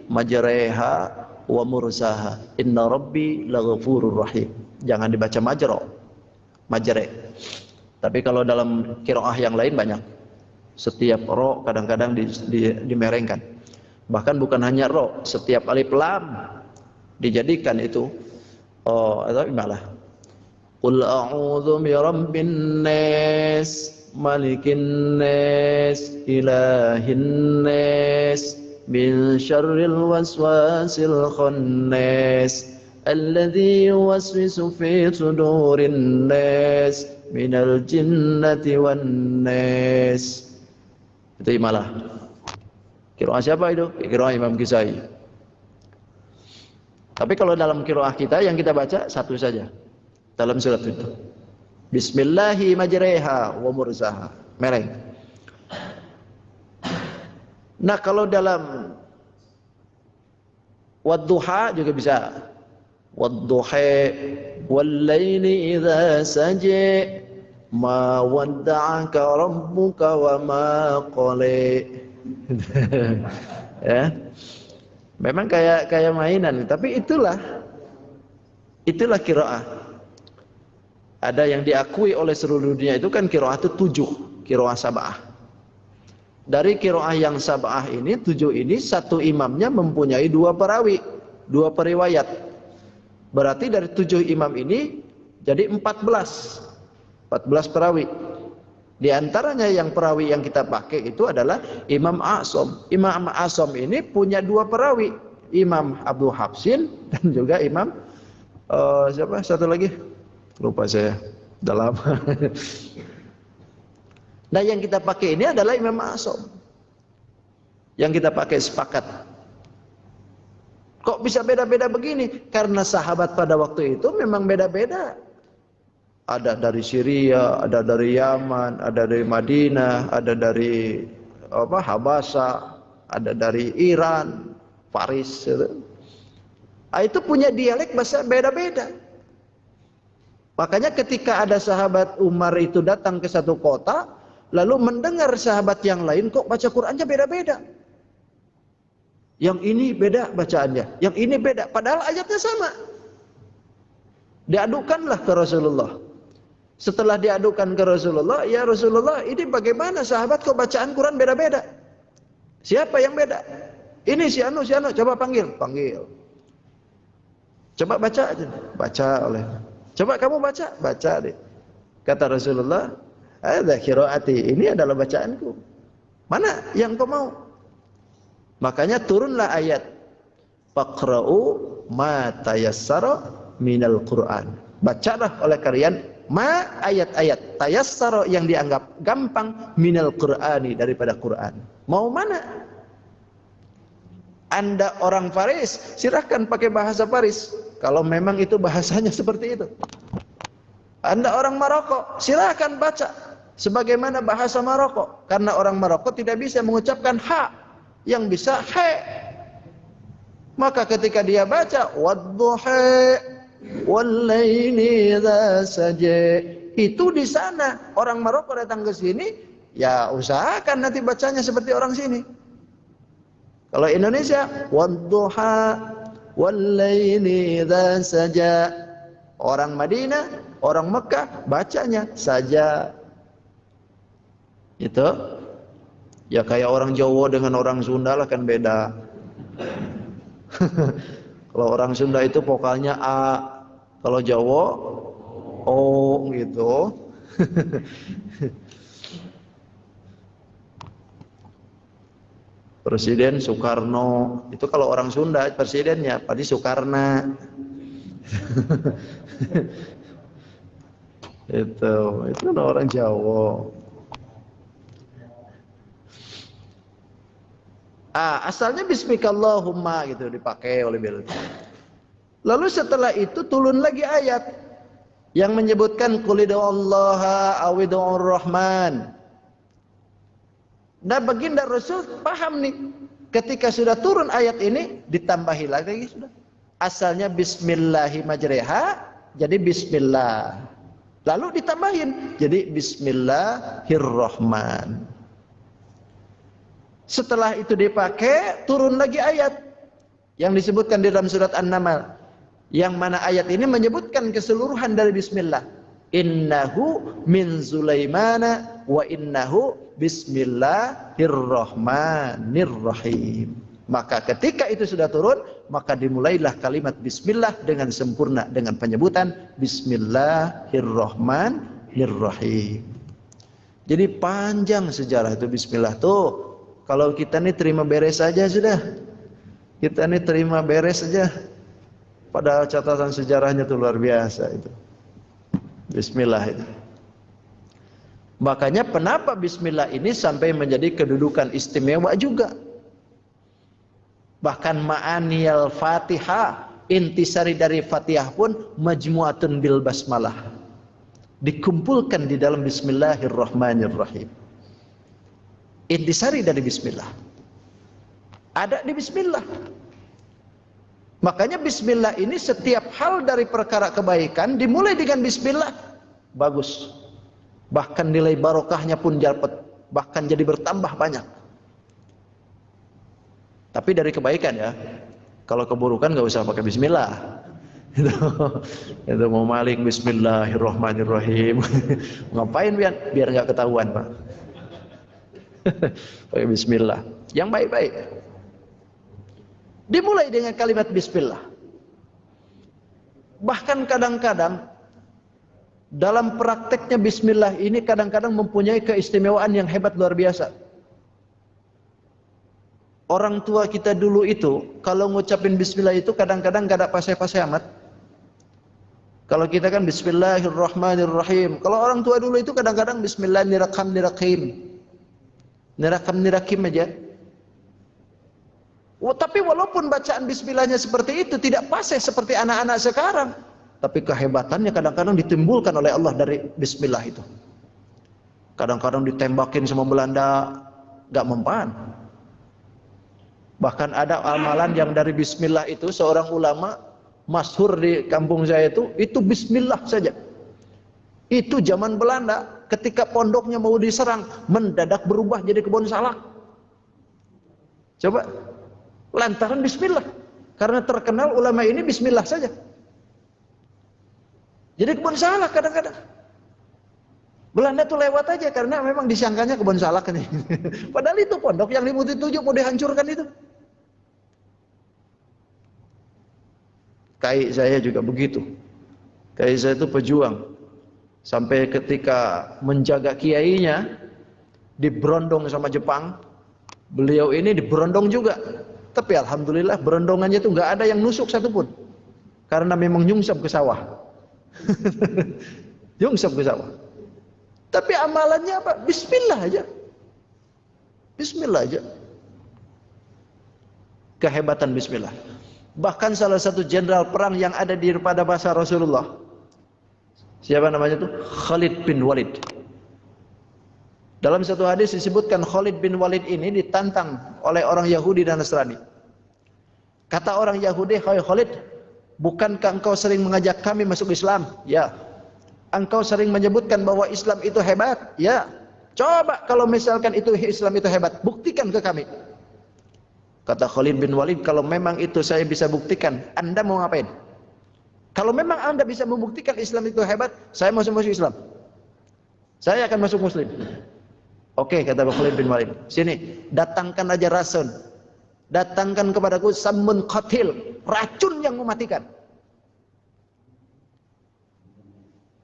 majreha wa mursaha. Inna rabbi laghafurur rahim. Jangan dibaca majre. Tapi kalau dalam qiraah yang lain banyak. Setiap ro kadang-kadang dimerengkan. Bahkan bukan hanya ro, setiap alif lam dijadikan itu atau imalah. Qul a'udzu birabbin nas, malikin nas, ilahin nas, min syarril waswasil khannas, alladzi yuwaswisu fi sudurin nas, minal jinnati wan nas. Itu imalah. Qiraah siapa itu? Qiraah Imam Kisai. Tapi kalau dalam qiraah kita yang kita baca satu saja. Dalam surat itu. Bismillahi majreha wa mursaha. Mereng. Nah, kalau dalam wadduha juga bisa. Wadduha wal laili idza saja ma wadda'aka rabbuka wa ma qala. Ya. Memang kayak mainan, tapi itulah qiraah. Ada yang diakui oleh seluruh dunia itu kan qiraah itu 7, qiraah sab'ah. Dari qiraah yang sab'ah ini 7 ini satu imamnya mempunyai 2 perawi, 2 periwayat. Berarti dari 7 imam ini jadi 14 perawi. Di antaranya yang perawi yang kita pakai itu adalah Imam A'som. Imam A'som ini punya 2 perawi, Imam Abu Hafsin dan juga Imam siapa satu lagi? Lupa saya, udah lama. Nah, yang kita pakai ini adalah Imam A'som. Yang kita pakai sepakat. Kok bisa beda-beda begini? Karena sahabat pada waktu itu memang beda-beda. Ada dari Syria, ada dari Yaman, ada dari Madinah, ada dari Habasha, ada dari Iran, Faris. Itu punya dialek bahasa beda-beda. Makanya ketika ada sahabat Umar itu datang ke satu kota, lalu mendengar sahabat yang lain kok baca Qur'annya beda-beda. Yang ini beda bacaannya, yang ini beda, padahal ayatnya sama. Diadukanlah ke Rasulullah. Setelah diadukan ke Rasulullah, ya Rasulullah, ini bagaimana sahabat kok bacaan Quran beda-beda? Siapa yang beda? Ini si anu, coba panggil. Coba baca aja, baca oleh. Coba kamu baca deh. Kata Rasulullah, ada qiraati, ini adalah bacaanku. Mana yang kau mau? Makanya turunlah ayat faqra'u ma tayassara minal Qur'an. Bacalah oleh kalian ma ayat-ayat tayassara yang dianggap gampang minal Qur'ani, daripada Quran. Mau mana? Anda orang Faris, silahkan pakai bahasa Faris kalau memang itu bahasanya seperti itu. Anda orang Maroko, silahkan baca sebagaimana bahasa Maroko, karena orang Maroko tidak bisa mengucapkan ha, yang bisa he. Maka ketika dia baca wadduha wal-laili idza saja, itu di sana orang Maroko datang ke sini, ya usahakan nanti bacanya seperti orang sini. Kalau Indonesia wadduha wal-laili idza saja, orang Madinah, orang Mekah bacanya saja. Itu ya kayak orang Jawa dengan orang Sunda lah kan beda. Kalau orang Sunda itu vokalnya A, kalau Jawa O gitu. Presiden Soekarno, itu kalau orang Sunda presidennya pasti Soekarna. itu orang Jawa. Asalnya bismikallahumma gitu dipakai oleh beliau. Lalu setelah itu turun lagi ayat yang menyebutkan qulidullaha awidur rahman. Nah, baginda Rasul paham nih, ketika sudah turun ayat ini ditambahi lagi sudah. Asalnya bismillahi majreha jadi bismillah. Lalu ditambahin jadi bismillahirrahman. Setelah itu dipakai, turun lagi ayat yang disebutkan di dalam surat An-Naml, yang mana ayat ini menyebutkan keseluruhan dari bismillah. Innahu min Sulaimana wa innahu bismillahirrahmanirrahim. Maka ketika itu sudah turun, maka dimulailah kalimat bismillah dengan sempurna dengan penyebutan bismillahirrahmanirrahim. Jadi panjang sejarah itu bismillah tuh. Kalau kita nih terima beres saja sudah. Kita nih terima beres saja. Padahal catatan sejarahnya itu luar biasa itu. Bismillah itu. Makanya kenapa bismillah ini sampai menjadi kedudukan istimewa juga. Bahkan ma'aniyal Fatihah, intisari dari Fatihah pun majmu'atun bil basmalah. Dikumpulkan di dalam bismillahirrahmanirrahim. Intisari dari bismillah ada di bismillah. Makanya bismillah ini setiap hal dari perkara kebaikan dimulai dengan bismillah, bagus. Bahkan nilai barokahnya pun dapat, bahkan jadi bertambah banyak. Tapi dari kebaikan ya. Kalau keburukan nggak usah pakai bismillah. Itu mau maling bismillahirrahmanirrahim. Ngapain biar nggak ketahuan, Pak. Pakai bismillah yang baik-baik. Dimulai dengan kalimat bismillah. Bahkan kadang-kadang dalam prakteknya bismillah ini kadang-kadang mempunyai keistimewaan yang hebat luar biasa. Orang tua kita dulu itu kalau ngucapin bismillah itu kadang-kadang gak ada pasai-pasai amat. Kalau kita kan bismillahirrahmanirrahim. Kalau orang tua dulu itu kadang-kadang bismillahirrahmanirrahim. Nirakim aja. Tapi walaupun bacaan bismillahnya seperti itu tidak pasih seperti anak-anak sekarang, tapi kehebatannya kadang-kadang ditimbulkan oleh Allah dari bismillah itu. Kadang-kadang ditembakin sama Belanda, gak mempan. Bahkan ada amalan yang dari bismillah itu, seorang ulama masyhur di kampung saya itu bismillah saja. Itu zaman Belanda, ketika pondoknya mau diserang, mendadak berubah jadi kebun salak. Coba, lantaran bismillah. Karena terkenal ulama ini bismillah saja. Jadi kebun salak kadang-kadang. Belanda tuh lewat aja karena memang disangkanya kebun salak ini. Padahal itu pondok yang di Tujuh mau dihancurkan itu. Kai saya juga begitu. Kai saya itu pejuang. Sampai ketika menjaga kiainya diberondong sama Jepang, beliau ini diberondong juga. Tapi alhamdulillah berondongannya itu nggak ada yang nusuk satupun, karena memang nyungsep ke sawah. Nyungsep ke sawah. Tapi amalannya apa? Bismillah aja. Bismillah aja. Kehebatan bismillah. Bahkan salah satu jenderal perang yang ada di pada masa Rasulullah, siapa namanya itu? Khalid bin Walid. Dalam satu hadis disebutkan Khalid bin Walid ini ditantang oleh orang Yahudi dan Nasrani. Kata orang Yahudi, "Hai Khalid, bukankah engkau sering mengajak kami masuk Islam?" "Ya." "Engkau sering menyebutkan bahwa Islam itu hebat?" "Ya." "Coba kalau misalkan itu Islam itu hebat, buktikan ke kami." Kata Khalid bin Walid, "Kalau memang itu saya bisa buktikan, Anda mau ngapain?" "Kalau memang Anda bisa membuktikan Islam itu hebat, saya mau masuk Islam. Saya akan masuk Muslim." "Oke," kata Khalid bin Walid. "Sini, datangkan aja racun. Datangkan kepadaku samun qatil, racun yang mematikan."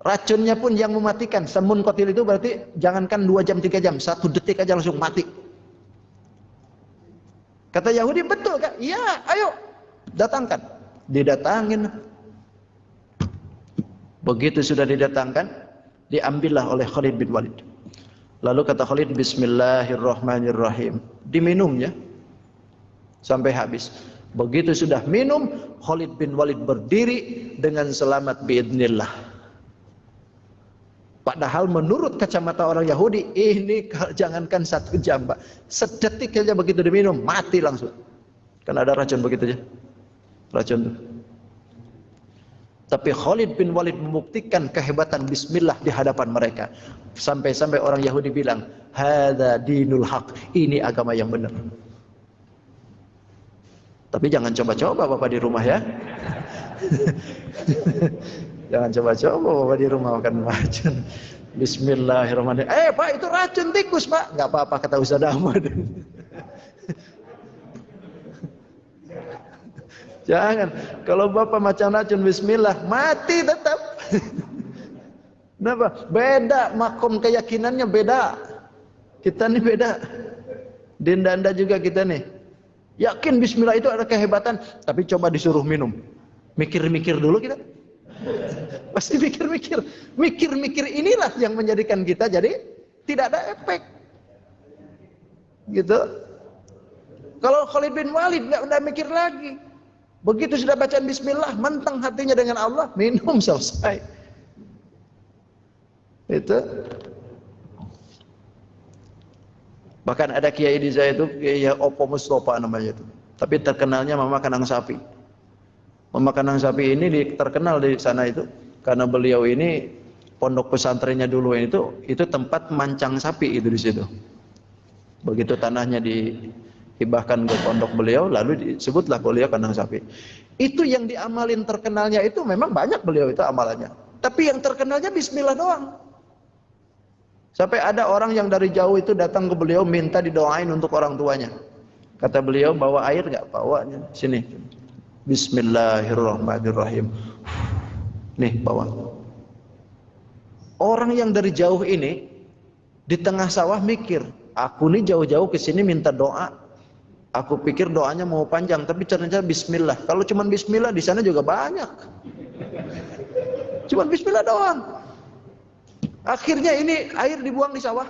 Racunnya pun yang mematikan. Samun qatil itu berarti jangankan 2 jam 3 jam, 1 detik aja langsung mati. Kata Yahudi, "Betul Kak?" "Iya, ayo datangkan." Didatangin. Begitu sudah didatangkan, diambillah oleh Khalid bin Walid. Lalu kata Khalid, "Bismillahirrahmanirrahim." Diminumnya sampai habis. Begitu sudah minum, Khalid bin Walid berdiri dengan selamat biidznillah. Padahal menurut kacamata orang Yahudi, ini jangankan 1 jam, Pak. Sedetik saja begitu diminum, mati langsung. Kan ada racun begitu aja. Racun itu. Tapi Khalid bin Walid membuktikan kehebatan bismillah di hadapan mereka. Sampai-sampai orang Yahudi bilang, "Hadza dinul haq." Ini agama yang benar. Tapi jangan coba-coba Bapak di rumah ya. Jangan coba-coba Bapak di rumah makan racun. Bismillahirrahmanirrahim. Pak, itu racun tikus, Pak. Enggak apa-apa kata Ustaz Ahmad. Jangan. Kalau Bapak macam racun bismillah, mati tetap. Kenapa? Beda makom keyakinannya beda. Kita nih beda. Dinda Anda juga kita nih. Yakin bismillah itu ada kehebatan, tapi coba disuruh minum. Mikir-mikir dulu kita. Pasti mikir-mikir. Mikir-mikir inilah yang menjadikan kita jadi tidak ada efek. Gitu. Kalau Khalid bin Walid enggak mikir lagi. Begitu sudah bacaan bismillah, mentang hatinya dengan Allah, minum selesai. Itu. Bahkan ada kiai di saya itu, Kiai Opo Mustafa namanya itu. Tapi terkenalnya Mama Kanang Sapi. Mama Kanang Sapi ini terkenal di sana itu karena beliau ini pondok pesantrennya dulu itu tempat mancang sapi itu di situ. Begitu tanahnya dihibahkan ke pondok beliau, lalu disebutlah beliau Kanang Sapi. Itu yang diamalin terkenalnya itu memang banyak beliau itu amalannya. Tapi yang terkenalnya bismillah doang. Sampai ada orang yang dari jauh itu datang ke beliau minta didoain untuk orang tuanya. Kata beliau, bawa air enggak? Bawa, sini. Bismillahirrahmanirrahim. Nih, bawa. Orang yang dari jauh ini di tengah sawah mikir, aku nih jauh-jauh ke sini minta doa. Aku pikir doanya mau panjang, tapi ternyata bismillah. Kalau cuma bismillah di sana juga banyak. Cuma bismillah doang. Akhirnya ini air dibuang di sawah.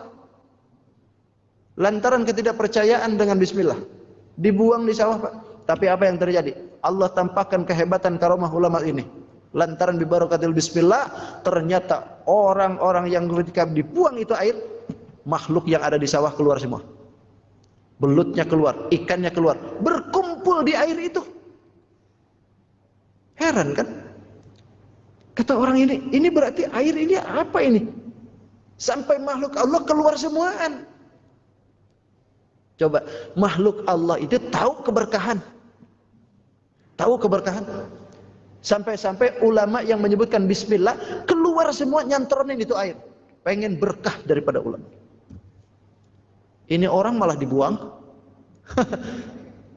Lantaran ketidakpercayaan dengan bismillah. Dibuang di sawah, Pak. Tapi apa yang terjadi? Allah tampakkan kehebatan karomah ulama ini. Lantaran bibarakatil bismillah, ternyata orang-orang yang ketika dibuang itu air, makhluk yang ada di sawah keluar semua. Belutnya keluar, ikannya keluar, berkumpul di air itu. Heran kan? Kata orang ini berarti air ini apa ini? Sampai makhluk Allah keluar semuaan. Coba, makhluk Allah itu tahu keberkahan. Tahu keberkahan. Sampai-sampai ulama yang menyebutkan bismillah, keluar semua nyantronin itu air. Pengen berkah daripada ulama. Ini orang malah dibuang.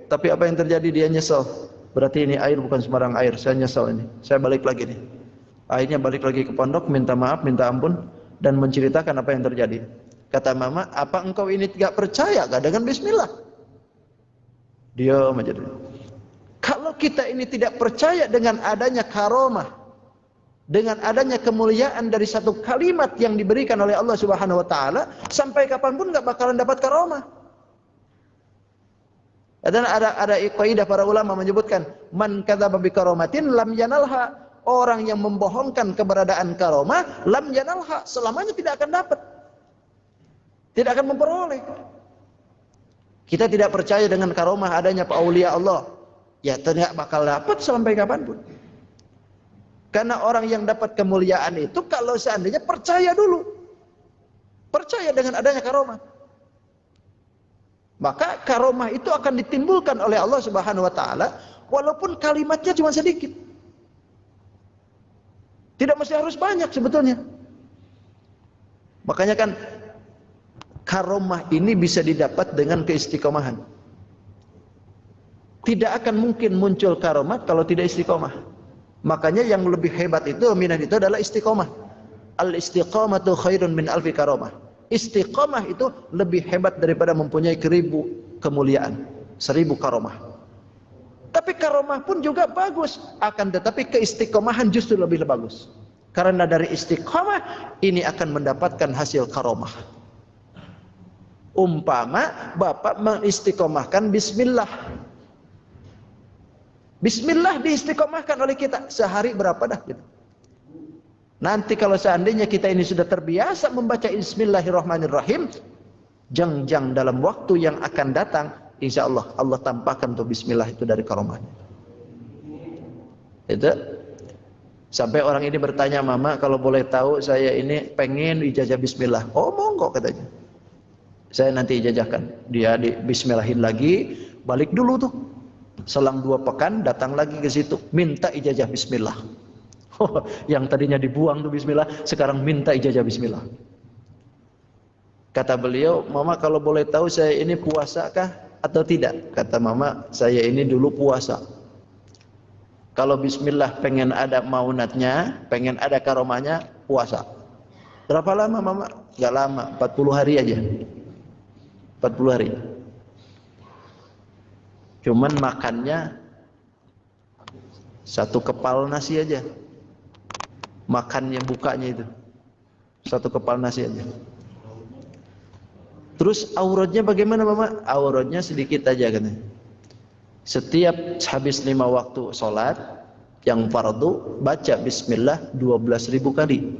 Tapi apa yang terjadi? Dia nyesel. Berarti ini air bukan sembarang air. Saya nyesel ini. Saya balik lagi nih. Akhirnya balik lagi ke pondok, minta maaf, minta ampun, dan menceritakan apa yang terjadi. Kata Mama, apa engkau ini tidak percaya gak dengan bismillah? Diam aja dulu. Kalau kita ini tidak percaya dengan adanya karomah, dengan adanya kemuliaan dari satu kalimat yang diberikan oleh Allah Subhanahu wa taala, sampai kapanpun gak bakalan dapat karomah. Dan ada kaidah para ulama menyebutkan, man kadzaba bi karomatin lam yanalha. Orang yang membohongkan keberadaan karomah, lam yanalha, selamanya tidak akan dapat. Tidak akan memperoleh. Kita tidak percaya dengan karomah adanya aulia Allah. Ya tidak bakal dapat sampai kapanpun. Karena orang yang dapat kemuliaan itu kalau seandainya percaya dulu. Percaya dengan adanya karomah. Maka karomah itu akan ditimbulkan oleh Allah Subhanahu wa taala walaupun kalimatnya cuma sedikit. Tidak mesti harus banyak sebetulnya. Makanya kan karomah ini bisa didapat dengan keistiqomahan. Tidak akan mungkin muncul karomah kalau tidak istiqomah. Makanya yang lebih hebat itu minat itu adalah istiqomah. Al-istiqamatu khairun min alfi karomah. Istiqomah itu lebih hebat daripada mempunyai 1000 kemuliaan, 1000 karomah. Tapi karomah pun juga bagus, akan tetapi keistiqomahan justru lebih bagus. Karena dari istiqomah ini akan mendapatkan hasil karomah. Umpama Bapak mengistiqomahkan bismillah. Bismillah diistiqomahkan oleh kita sehari berapa dah gitu. Nanti kalau seandainya kita ini sudah terbiasa membaca bismillahirrahmanirrahim, jangan dalam waktu yang akan datang, insya Allah Allah tampakkan tuh bismillah itu dari karomahnya. Itu. Sampai orang ini bertanya, "Mama, kalau boleh tahu saya ini pengen ijazah bismillah." "Oh, monggo," katanya. "Saya nanti ijazahkan." Dia di bismillahin lagi, balik dulu tuh. Selang 2 pekan datang lagi ke situ, minta ijazah bismillah. Yang tadinya dibuang tuh bismillah, sekarang minta ijazah bismillah. Kata beliau, "Mama, kalau boleh tahu saya ini puasa kah atau tidak?" Kata mama, "Saya ini dulu puasa. Kalau bismillah pengen ada maunatnya, pengen ada karomahnya, puasa." "Berapa lama, Mama?" "Gak lama, 40 hari aja." 40 hari. Cuman makannya 1 kepal nasi aja. Makannya bukanya itu 1 kepal nasi aja. Terus auratnya bagaimana, Mama? Auratnya sedikit aja katanya. Setiap habis 5 waktu sholat yang fardu, baca bismillah 12.000 kali.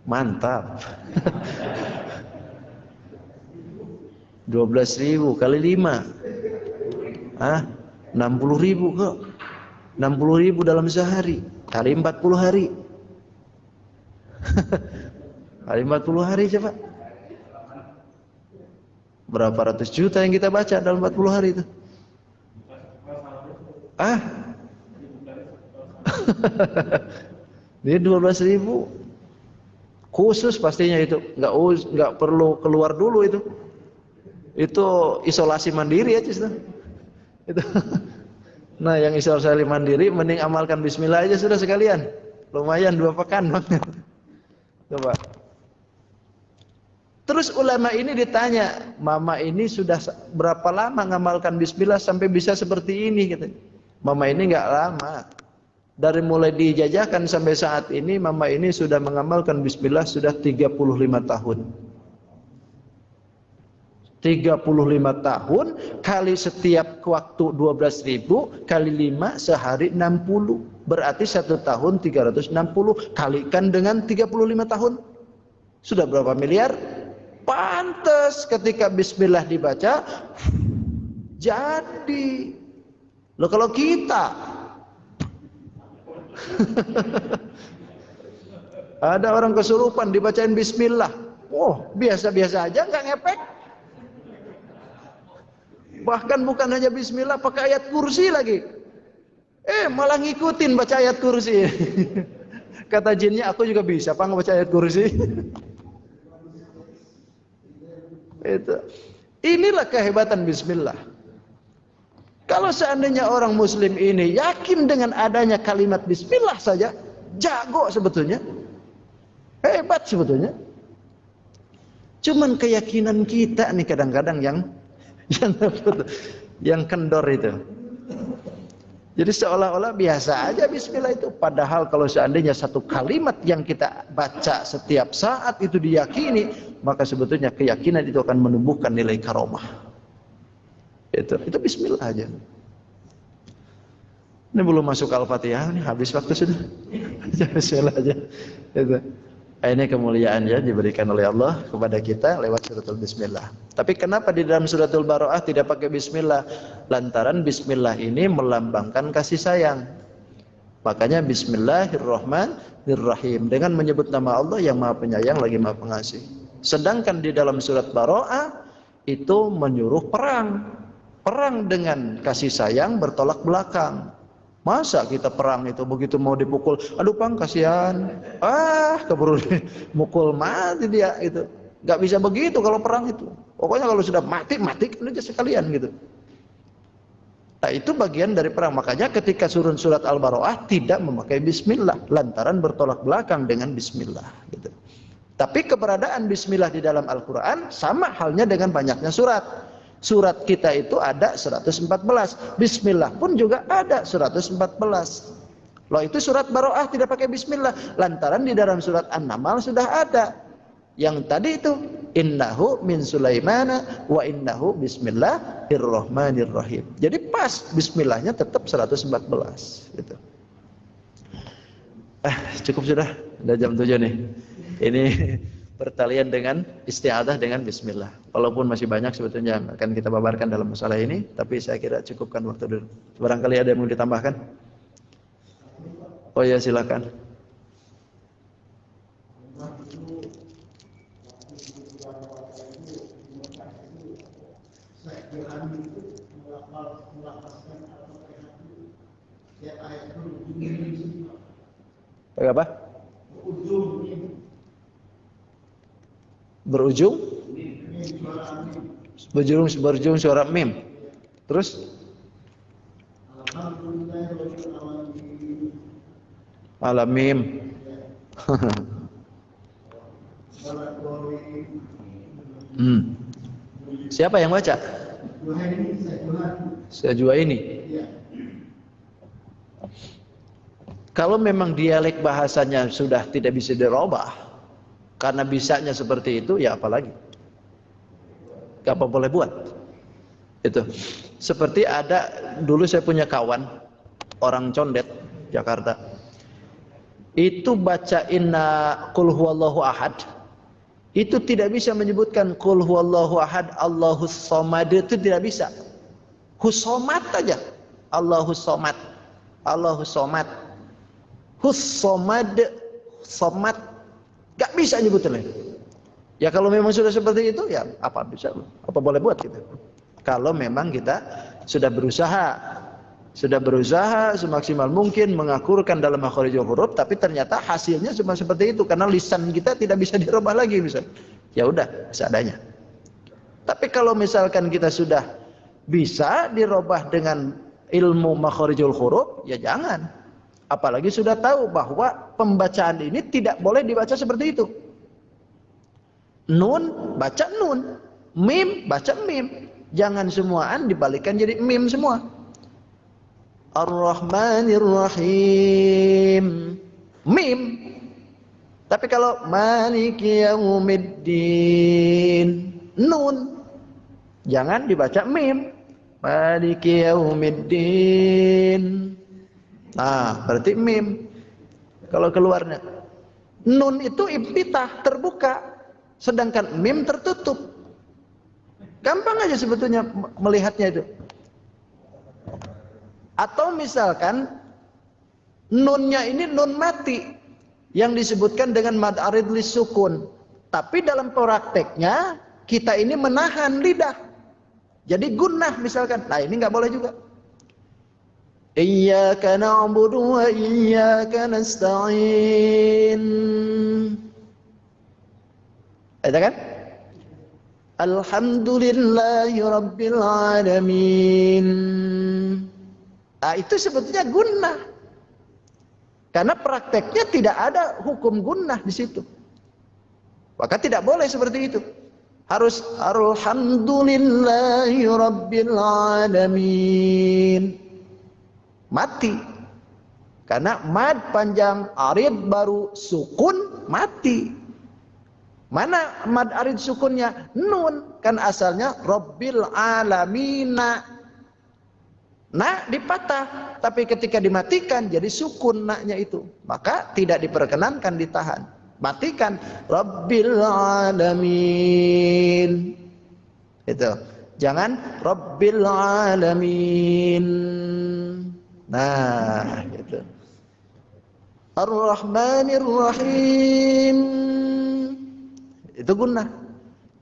Mantap. 12.000 kali 5. 60.000 kok. 60.000 dalam sehari. Kali 40 hari. Kali 40 hari coba. Berapa ratus juta yang kita baca dalam 40 hari itu? Dia 12.000 khusus pastinya itu, nggak perlu keluar dulu itu isolasi mandiri aja sudah. Itu. Nah, yang isolasi mandiri mending amalkan bismillah aja sudah sekalian, lumayan 2 pekan. Coba. Terus ulama ini ditanya, "Mama ini sudah berapa lama ngamalkan bismillah sampai bisa seperti ini?" Gitu. Mama ini nggak lama. Dari mulai dijajahkan sampai saat ini, mama ini sudah mengamalkan bismillah sudah 35 tahun. 35 tahun kali setiap waktu 12.000 kali 5 sehari 60. Berarti 1 tahun 360 kalikan dengan 35 tahun. Sudah berapa miliar? Pantes ketika bismillah dibaca jadi. Loh kalau kita ada orang kesurupan dibacain bismillah, biasa-biasa aja, nggak ngepek. Bahkan bukan hanya bismillah, pakai ayat kursi lagi. Malah ngikutin baca ayat kursi. Kata jinnya, "Aku juga bisa Pak baca ayat kursi." Itu. Inilah kehebatan bismillah. Kalau seandainya orang muslim ini yakin dengan adanya kalimat bismillah saja, jago sebetulnya. Hebat sebetulnya. Cuman keyakinan kita nih kadang-kadang yang kendor itu. Jadi seolah-olah biasa aja bismillah itu. Padahal kalau seandainya 1 kalimat yang kita baca setiap saat itu diyakini, maka sebetulnya keyakinan itu akan menumbuhkan nilai karomah. Itu bismillah aja. Ini belum masuk Al-Fatihah, ini habis waktu sudah. Bismillah aja. Itu. Ini kemuliaan ya diberikan oleh Allah kepada kita lewat suratul bismillah. Tapi kenapa di dalam suratul Baroah tidak pakai bismillah? Lantaran bismillah ini melambangkan kasih sayang. Makanya bismillahirrahmanirrahim, dengan menyebut nama Allah yang Maha Penyayang lagi Maha Pengasih. Sedangkan di dalam surat Baroah itu menyuruh perang. Perang dengan kasih sayang bertolak belakang. Masa kita perang itu begitu mau dipukul, "Aduh Pang kasihan." Keburu mukul mati dia itu. Gak bisa begitu kalau perang itu. Pokoknya kalau sudah matikan aja sekalian gitu. Nah, itu bagian dari perang. Makanya ketika turun surat Al-Baroah tidak memakai bismillah, lantaran bertolak belakang dengan bismillah gitu. Tapi keberadaan bismillah di dalam Al-Quran sama halnya dengan banyaknya surat. Surat kita itu ada 114. Bismillah pun juga ada 114. Loh, itu surat Baroah tidak pakai bismillah. Lantaran di dalam surat An-Naml sudah ada. Yang tadi itu, innahu min Sulaimana wa innahu bismillahirrahmanirrahim. Jadi pas bismillahnya tetap 114. Gitu. Cukup sudah. Udah jam 7 nih. Ini pertalian dengan isti'adzah dengan bismillah. Walaupun masih banyak sebetulnya akan kita paparkan dalam masalah ini, tapi saya kira cukupkan waktu dulu. Barangkali ada yang mau ditambahkan? Oh ya, silakan. Apa? Berujung suara mim. Terus alam mim. Siapa yang baca? Sejua ini. Kalau memang dialek bahasanya sudah tidak bisa dirubah, karena bisanya seperti itu, ya apalagi? Apa boleh buat? Itu. Seperti ada, dulu saya punya kawan, orang Condet, Jakarta. Itu bacain Qul huwallahu ahad. Itu tidak bisa menyebutkan Qul huwallahu ahad, Allahus somad, itu tidak bisa. Husomat aja. Allahus somad. Allahus somad. Hussomad, somat, gak bisa nyebutin. Ya kalau memang sudah seperti itu, ya apa bisa, apa boleh buat gitu. Kalau memang kita sudah berusaha semaksimal mungkin mengakurkan dalam makharijul huruf, tapi ternyata hasilnya cuma seperti itu karena lisan kita tidak bisa dirubah lagi misalnya. Ya udah, seadanya. Tapi kalau misalkan kita sudah bisa dirubah dengan ilmu makharijul huruf, ya jangan. Apalagi sudah tahu bahwa pembacaan ini tidak boleh dibaca seperti itu. Nun, baca nun. Mim, baca mim. Jangan semuaan dibalikkan jadi mim semua. Ar-Rahmanir-Rahim. Mim. Tapi kalau Maliki Yaumiddin, nun. Jangan dibaca mim. Maliki Yaumiddin. Nah, berarti mim. Kalau keluarnya nun itu iftitah, terbuka, sedangkan mim tertutup. Gampang aja sebetulnya melihatnya itu. Atau misalkan nunnya ini nun mati yang disebutkan dengan mad arid lis sukun, tapi dalam prakteknya kita ini menahan lidah. Jadi gunnah misalkan. Nah, ini nggak boleh juga. Iyyaka na'budu wa iyyaka nasta'in. Ada kan? Alhamdulillahi rabbil alamin. Nah, itu sebetulnya gunnah. Karena prakteknya tidak ada hukum gunnah di situ. Maka tidak boleh seperti itu. Harus alhamdulillahi rabbil alamin. Mati. Karena mad panjang, arid baru sukun, mati. Mana mad arid sukunnya? Nun. Kan asalnya rabbil alamina. Nah dipatah. Tapi ketika dimatikan jadi sukun naknya itu. Maka tidak diperkenankan ditahan. Matikan. Rabbil alamin. Itu. Jangan rabbil alamin. Nah, gitu. Ar-Rahmanir-Rahim. Itu gunnah.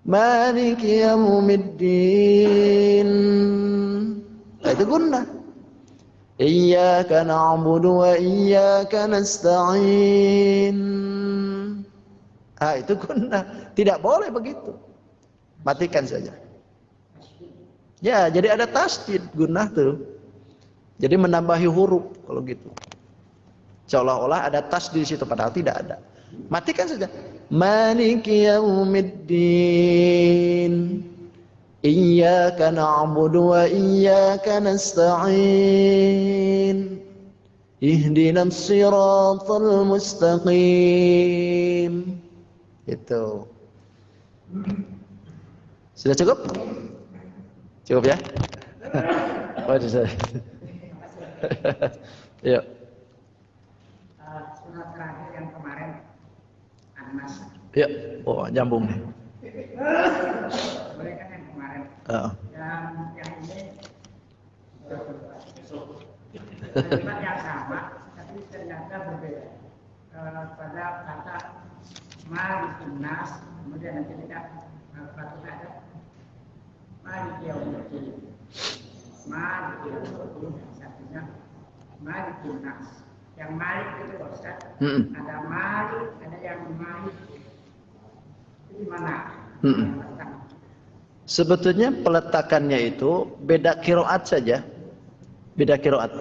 Maliki Yaumiddin. Itu gunnah. Iyyaka na'budu wa iyyaka nasta'in. Ah, itu gunnah. Tidak boleh begitu. Matikan saja. Ya, jadi ada tasdid gunnah tuh. Jadi menambahi huruf kalau gitu. Seolah-olah ada tasdid di situ padahal tidak ada. Matikan saja. Maliki Yaumiddin. Iyyaka na'budu wa iyyaka nasta'in. Ihdinas siratal mustaqim. Itu. Sudah cukup? Cukup ya? Oh, sudah. Yuk. Surat terakhir yang kemarin An-Nas. Yuk. Oh, nyambung nih. Boleh kan yang kemarin? Yang ini kalimat yang sama, tapi ternyata ada berbeda. Pada kata Malikin Nas, kemudian nanti kita patut ada Malik Yaumiddin. Malik Yaumiddin, satunya Malikin Nas. Yang Malik itu Ustaz, ada Malik, ada yang Malik. Itu di mana? Sebetulnya peletakannya itu beda qiraat saja. Beda qiraat.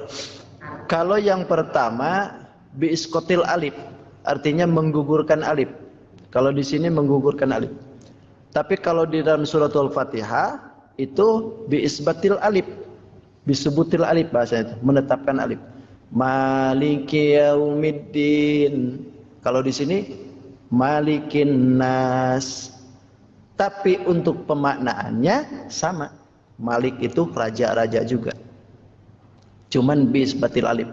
Kalau yang pertama biiskotil alif, artinya menggugurkan alif. Kalau di sini menggugurkan alif. Tapi kalau di dalam suratul Fatihah itu biisbatil alif, bisebutil alif bahasanya itu, menetapkan alif. Maliki yaumiddin. Kalau di sini Malikin Nas. Tapi untuk pemaknaannya sama. Malik itu raja-raja juga. Cuman biisbatil alif.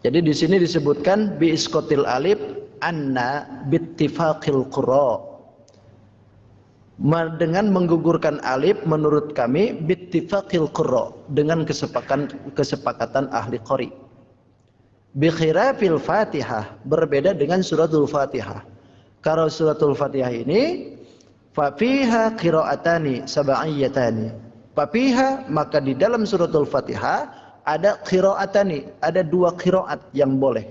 Jadi di sini disebutkan biiskotil alif anna bittifaqil qura. Dengan menggugurkan alif menurut kami bittifaqil qura, dengan kesepakatan ahli qari. Bi khilafil Fatihah, berbeda dengan suratul Fatihah. Kalau suratul Fatihah ini fa fiha qira'atani sab'iyatani. Fa fiha, maka di dalam suratul Fatihah ada qira'atani, ada 2 qiraat yang boleh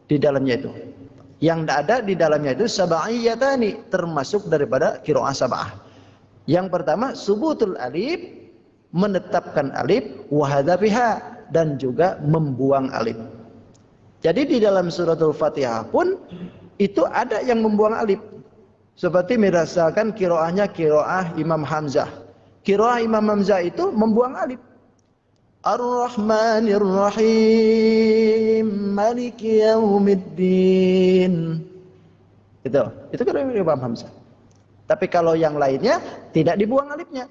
di dalamnya itu. Yang ada di dalamnya itu sab'iyatani, termasuk daripada qiraah sab'ah. Yang pertama subutul alif, menetapkan alif, wa hadzafiha, dan juga membuang alif. Jadi di dalam suratul Fatihah pun itu ada yang membuang alif. Seperti merasakan qiraahnya qiraah Imam Hamzah. Qiraah Imam Hamzah itu membuang alif. Ar-Rahmanir Rahim Maliki Yaumiddin. Itu kan Imam Hamzah. Tapi kalau yang lainnya tidak dibuang alifnya.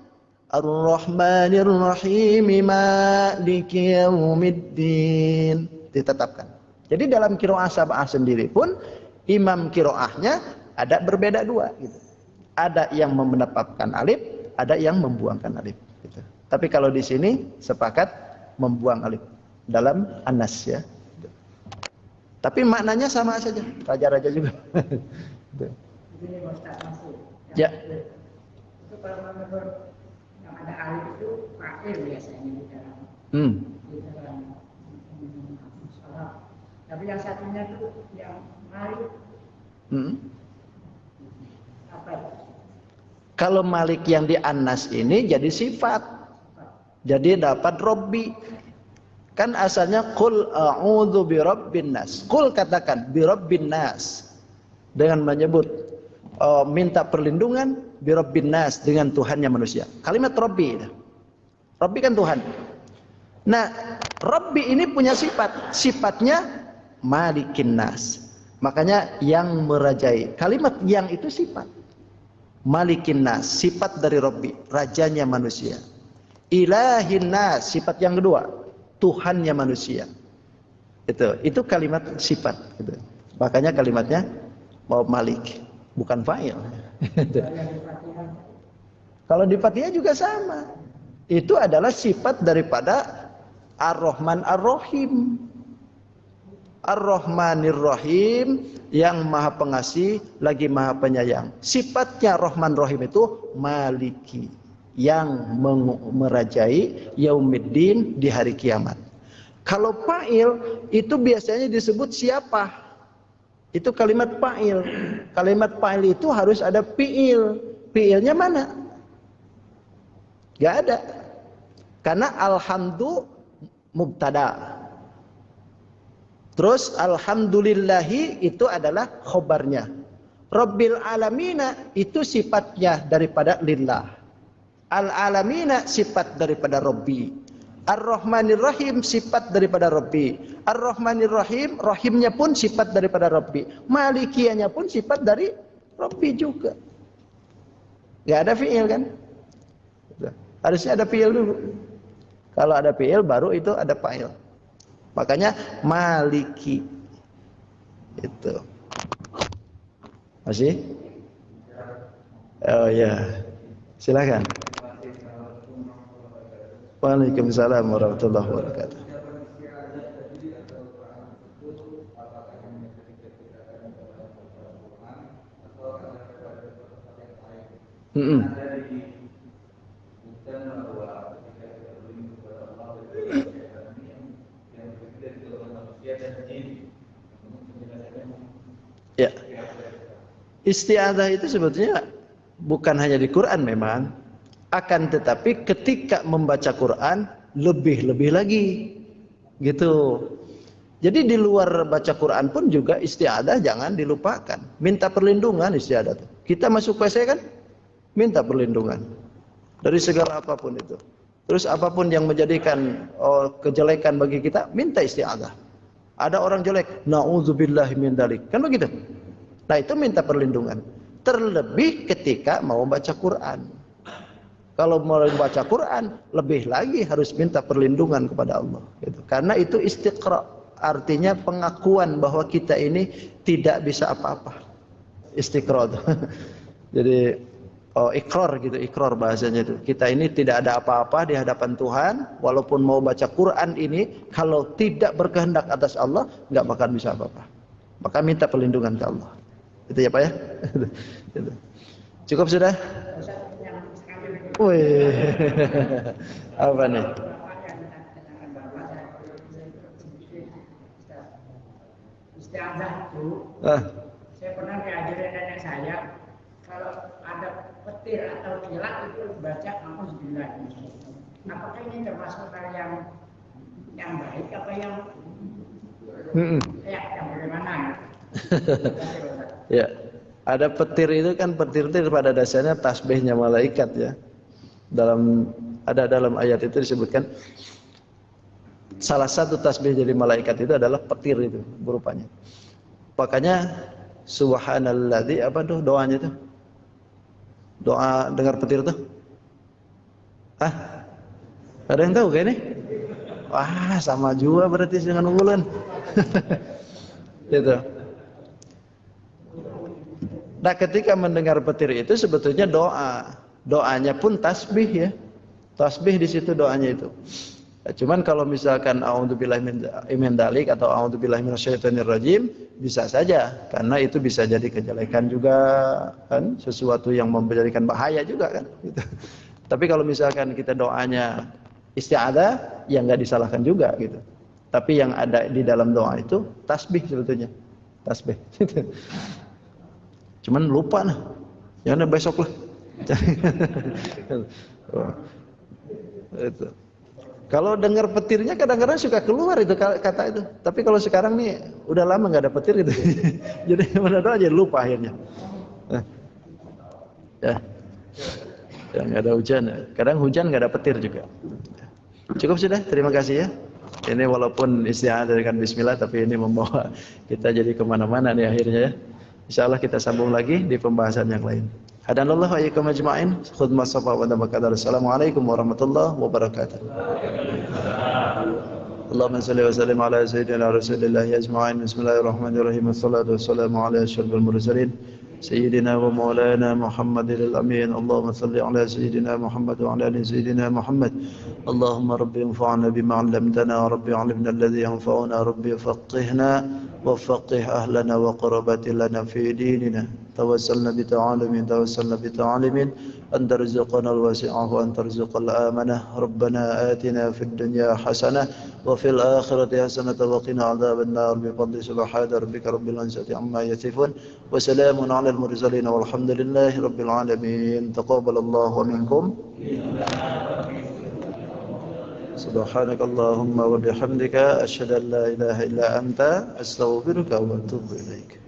Ar-Rahmanir Rahim Maliki Yaumiddin, ditetapkan. Jadi dalam qiraah sab'ah sendiri pun imam qiraahnya ada berbeda 2 gitu. Ada yang menetapkan alif, ada yang membuangkan alif gitu. Tapi kalau di sini sepakat membuang alif dalam An-Nas ya. Tapi maknanya sama saja, raja-raja juga. Ini Ustaz masuk. Ya. Itu kalau menurut yang ada alif itu fa'il biasanya di dalam. Di dalam salat. Tapi yang satunya itu yang Malik. Apa? Kalau Malik yang di An-Nas ini jadi sifat. Jadi dapat Robbi. Kan asalnya qul a'udzu birabbin nas. Qul katakan birabbin nas. Dengan menyebut minta perlindungan birabbin nas, dengan Tuhannya manusia. Kalimat Robbi. Robbi kan Tuhan. Nah, Robbi ini punya sifat. Sifatnya Malikin Nas. Makanya yang merajai. Kalimat yang itu sifat. Malikin Nas, sifat dari Robbi, rajanya manusia. Ilahin Nas, sifat yang kedua, Tuhannya manusia. Itu kalimat sifat gitu. Makanya kalimatnya mau Malik, bukan fa'il. Kalau di Fatihah juga sama. Itu adalah sifat daripada Ar-Rahman Ar-Rahim. Ar-Rahmanir Rahim, yang maha pengasih lagi maha penyayang. Sifatnya Rahman Rahim itu Maliki, yang merajai Yaumiddin, di hari kiamat. Kalau fa'il itu biasanya disebut siapa? Itu kalimat fa'il. Kalimat fa'il itu harus ada fi'il. Fi'ilnya mana? Gak ada. Karena alhamdu mubtada. Terus alhamdulillahi itu adalah khobarnya. Rabbil alamina itu sifatnya daripada lillah. Al-alamina sifat daripada Rabbi. Ar-Rahmanir Rahim sifat daripada Rabbi. Ar-Rahmanir Rahim, rahimnya pun sifat daripada Rabbi. Malikiyahnya pun sifat dari Rabbi juga. Gak ada fi'il kan? Harusnya ada fi'il dulu. Kalau ada fi'il baru itu ada fa'il. Makanya Maliki. Itu. Masih? Oh ya. Silakan. Waalaikumsalam warahmatullahi wabarakatuh. Mm-mm. Ya. Isti'adzah itu sebetulnya bukan hanya di Quran memang, akan tetapi ketika membaca Quran lebih-lebih lagi. Gitu. Jadi di luar baca Quran pun juga isti'adzah jangan dilupakan. Minta perlindungan isti'adzah. Kita masuk WC kan minta perlindungan dari segala apapun itu. Terus apapun yang menjadikan kejelekan bagi kita, minta isti'adzah. Ada orang jelek, na'udzubillahi min dzalik. Kan begitu? Nah, itu minta perlindungan. Terlebih ketika mau baca Quran. Kalau mau baca Quran, lebih lagi harus minta perlindungan kepada Allah. Gitu. Karena itu istiqra, artinya pengakuan bahwa kita ini tidak bisa apa-apa. Istiqra. Jadi ikrar gitu, ikrar bahasanya itu. Kita ini tidak ada apa-apa di hadapan Tuhan, walaupun mau baca Quran ini, kalau tidak berkehendak atas Allah, nggak bakal bisa apa-apa. Maka minta perlindungan ke Allah. Itu ya Pak ya? Cukup sudah? Wih, apa nih? Isti'adzah itu, saya pernah diajarin nenek saya, kalau ada petir atau kilat itu baca auzubillah. Apakah ini termasuk hal yang baik apa yang yang bagaimana? Ya, ada petir itu kan, petir itu pada dasarnya tasbihnya malaikat ya. Dalam ayat itu disebutkan salah satu tasbih dari malaikat itu adalah petir itu berupanya. Makanya subhanalladzi apa tuh doanya itu? Doa dengar petir tuh? Hah? Ada yang tahu kayak ini? Wah, sama juga berarti dengan unggulan. Gitu. Nah, ketika mendengar petir itu sebetulnya doanya pun tasbih ya. Tasbih di situ doanya itu. Nah, cuman kalau misalkan a'udzubillahi min dzalik atau a'udzubillahi minasyaitonir rajim bisa saja, karena itu bisa jadi kejelekan juga kan, sesuatu yang menjadikan bahaya juga kan gitu. Tapi kalau misalkan kita doanya isti'adzah ya enggak disalahkan juga gitu. Tapi yang ada di dalam doa itu tasbih sebetulnya. Tasbih. Cuman lupa nah. Ya udah besok lah. Itu. Kalau dengar petirnya kadang-kadang suka keluar itu kata itu. Tapi kalau sekarang nih udah lama nggak ada petir gitu. Jadi mana doa aja lupa akhirnya. Ya. Ya nggak ada hujan. Kadang hujan nggak ada petir juga. Cukup sudah. Terima kasih ya. Ini walaupun isti'adzah dengan bismillah, tapi ini membawa kita jadi kemana-mana nih akhirnya ya. Insyaallah kita sambung lagi di pembahasan yang lain. Hadanallahu wa iyyakum ajma'in. Khudmah safa wa tabaqadar. Assalamualaikum warahmatullahi wabarakatuh. Allahumma salli wa sallim ala sayyidina Rasulillah ajma'in. Bismillahirrahmanirrahim. Wassalatu wassalamu ala asyrafil mursalin sayyidina wa maulana Muhammadil amin. Allahumma salli ala sayyidina Muhammad wa ala ali sayyidina Muhammad. Allahumma rabbi anfa'na bima 'allamtana wa rabbi 'allimna alladhi yanfa'una rabbi faqihna وفقه أهلنا وقربات لنا في ديننا توسلنا بتعالم أن ترزقنا الواسعة وأن ترزق الآمنة ربنا آتنا في الدنيا حسنة وفي الآخرة حسنة وقنا عذاب النار بفضل سبحان ربك رب العزة عما يصفون وسلام على المرسلين والحمد لله رب العالمين تقبل الله منكم سبحانك اللهم وبحمدك أشهد أن لا إله إلا أنت أستغفرك وأتوب إليك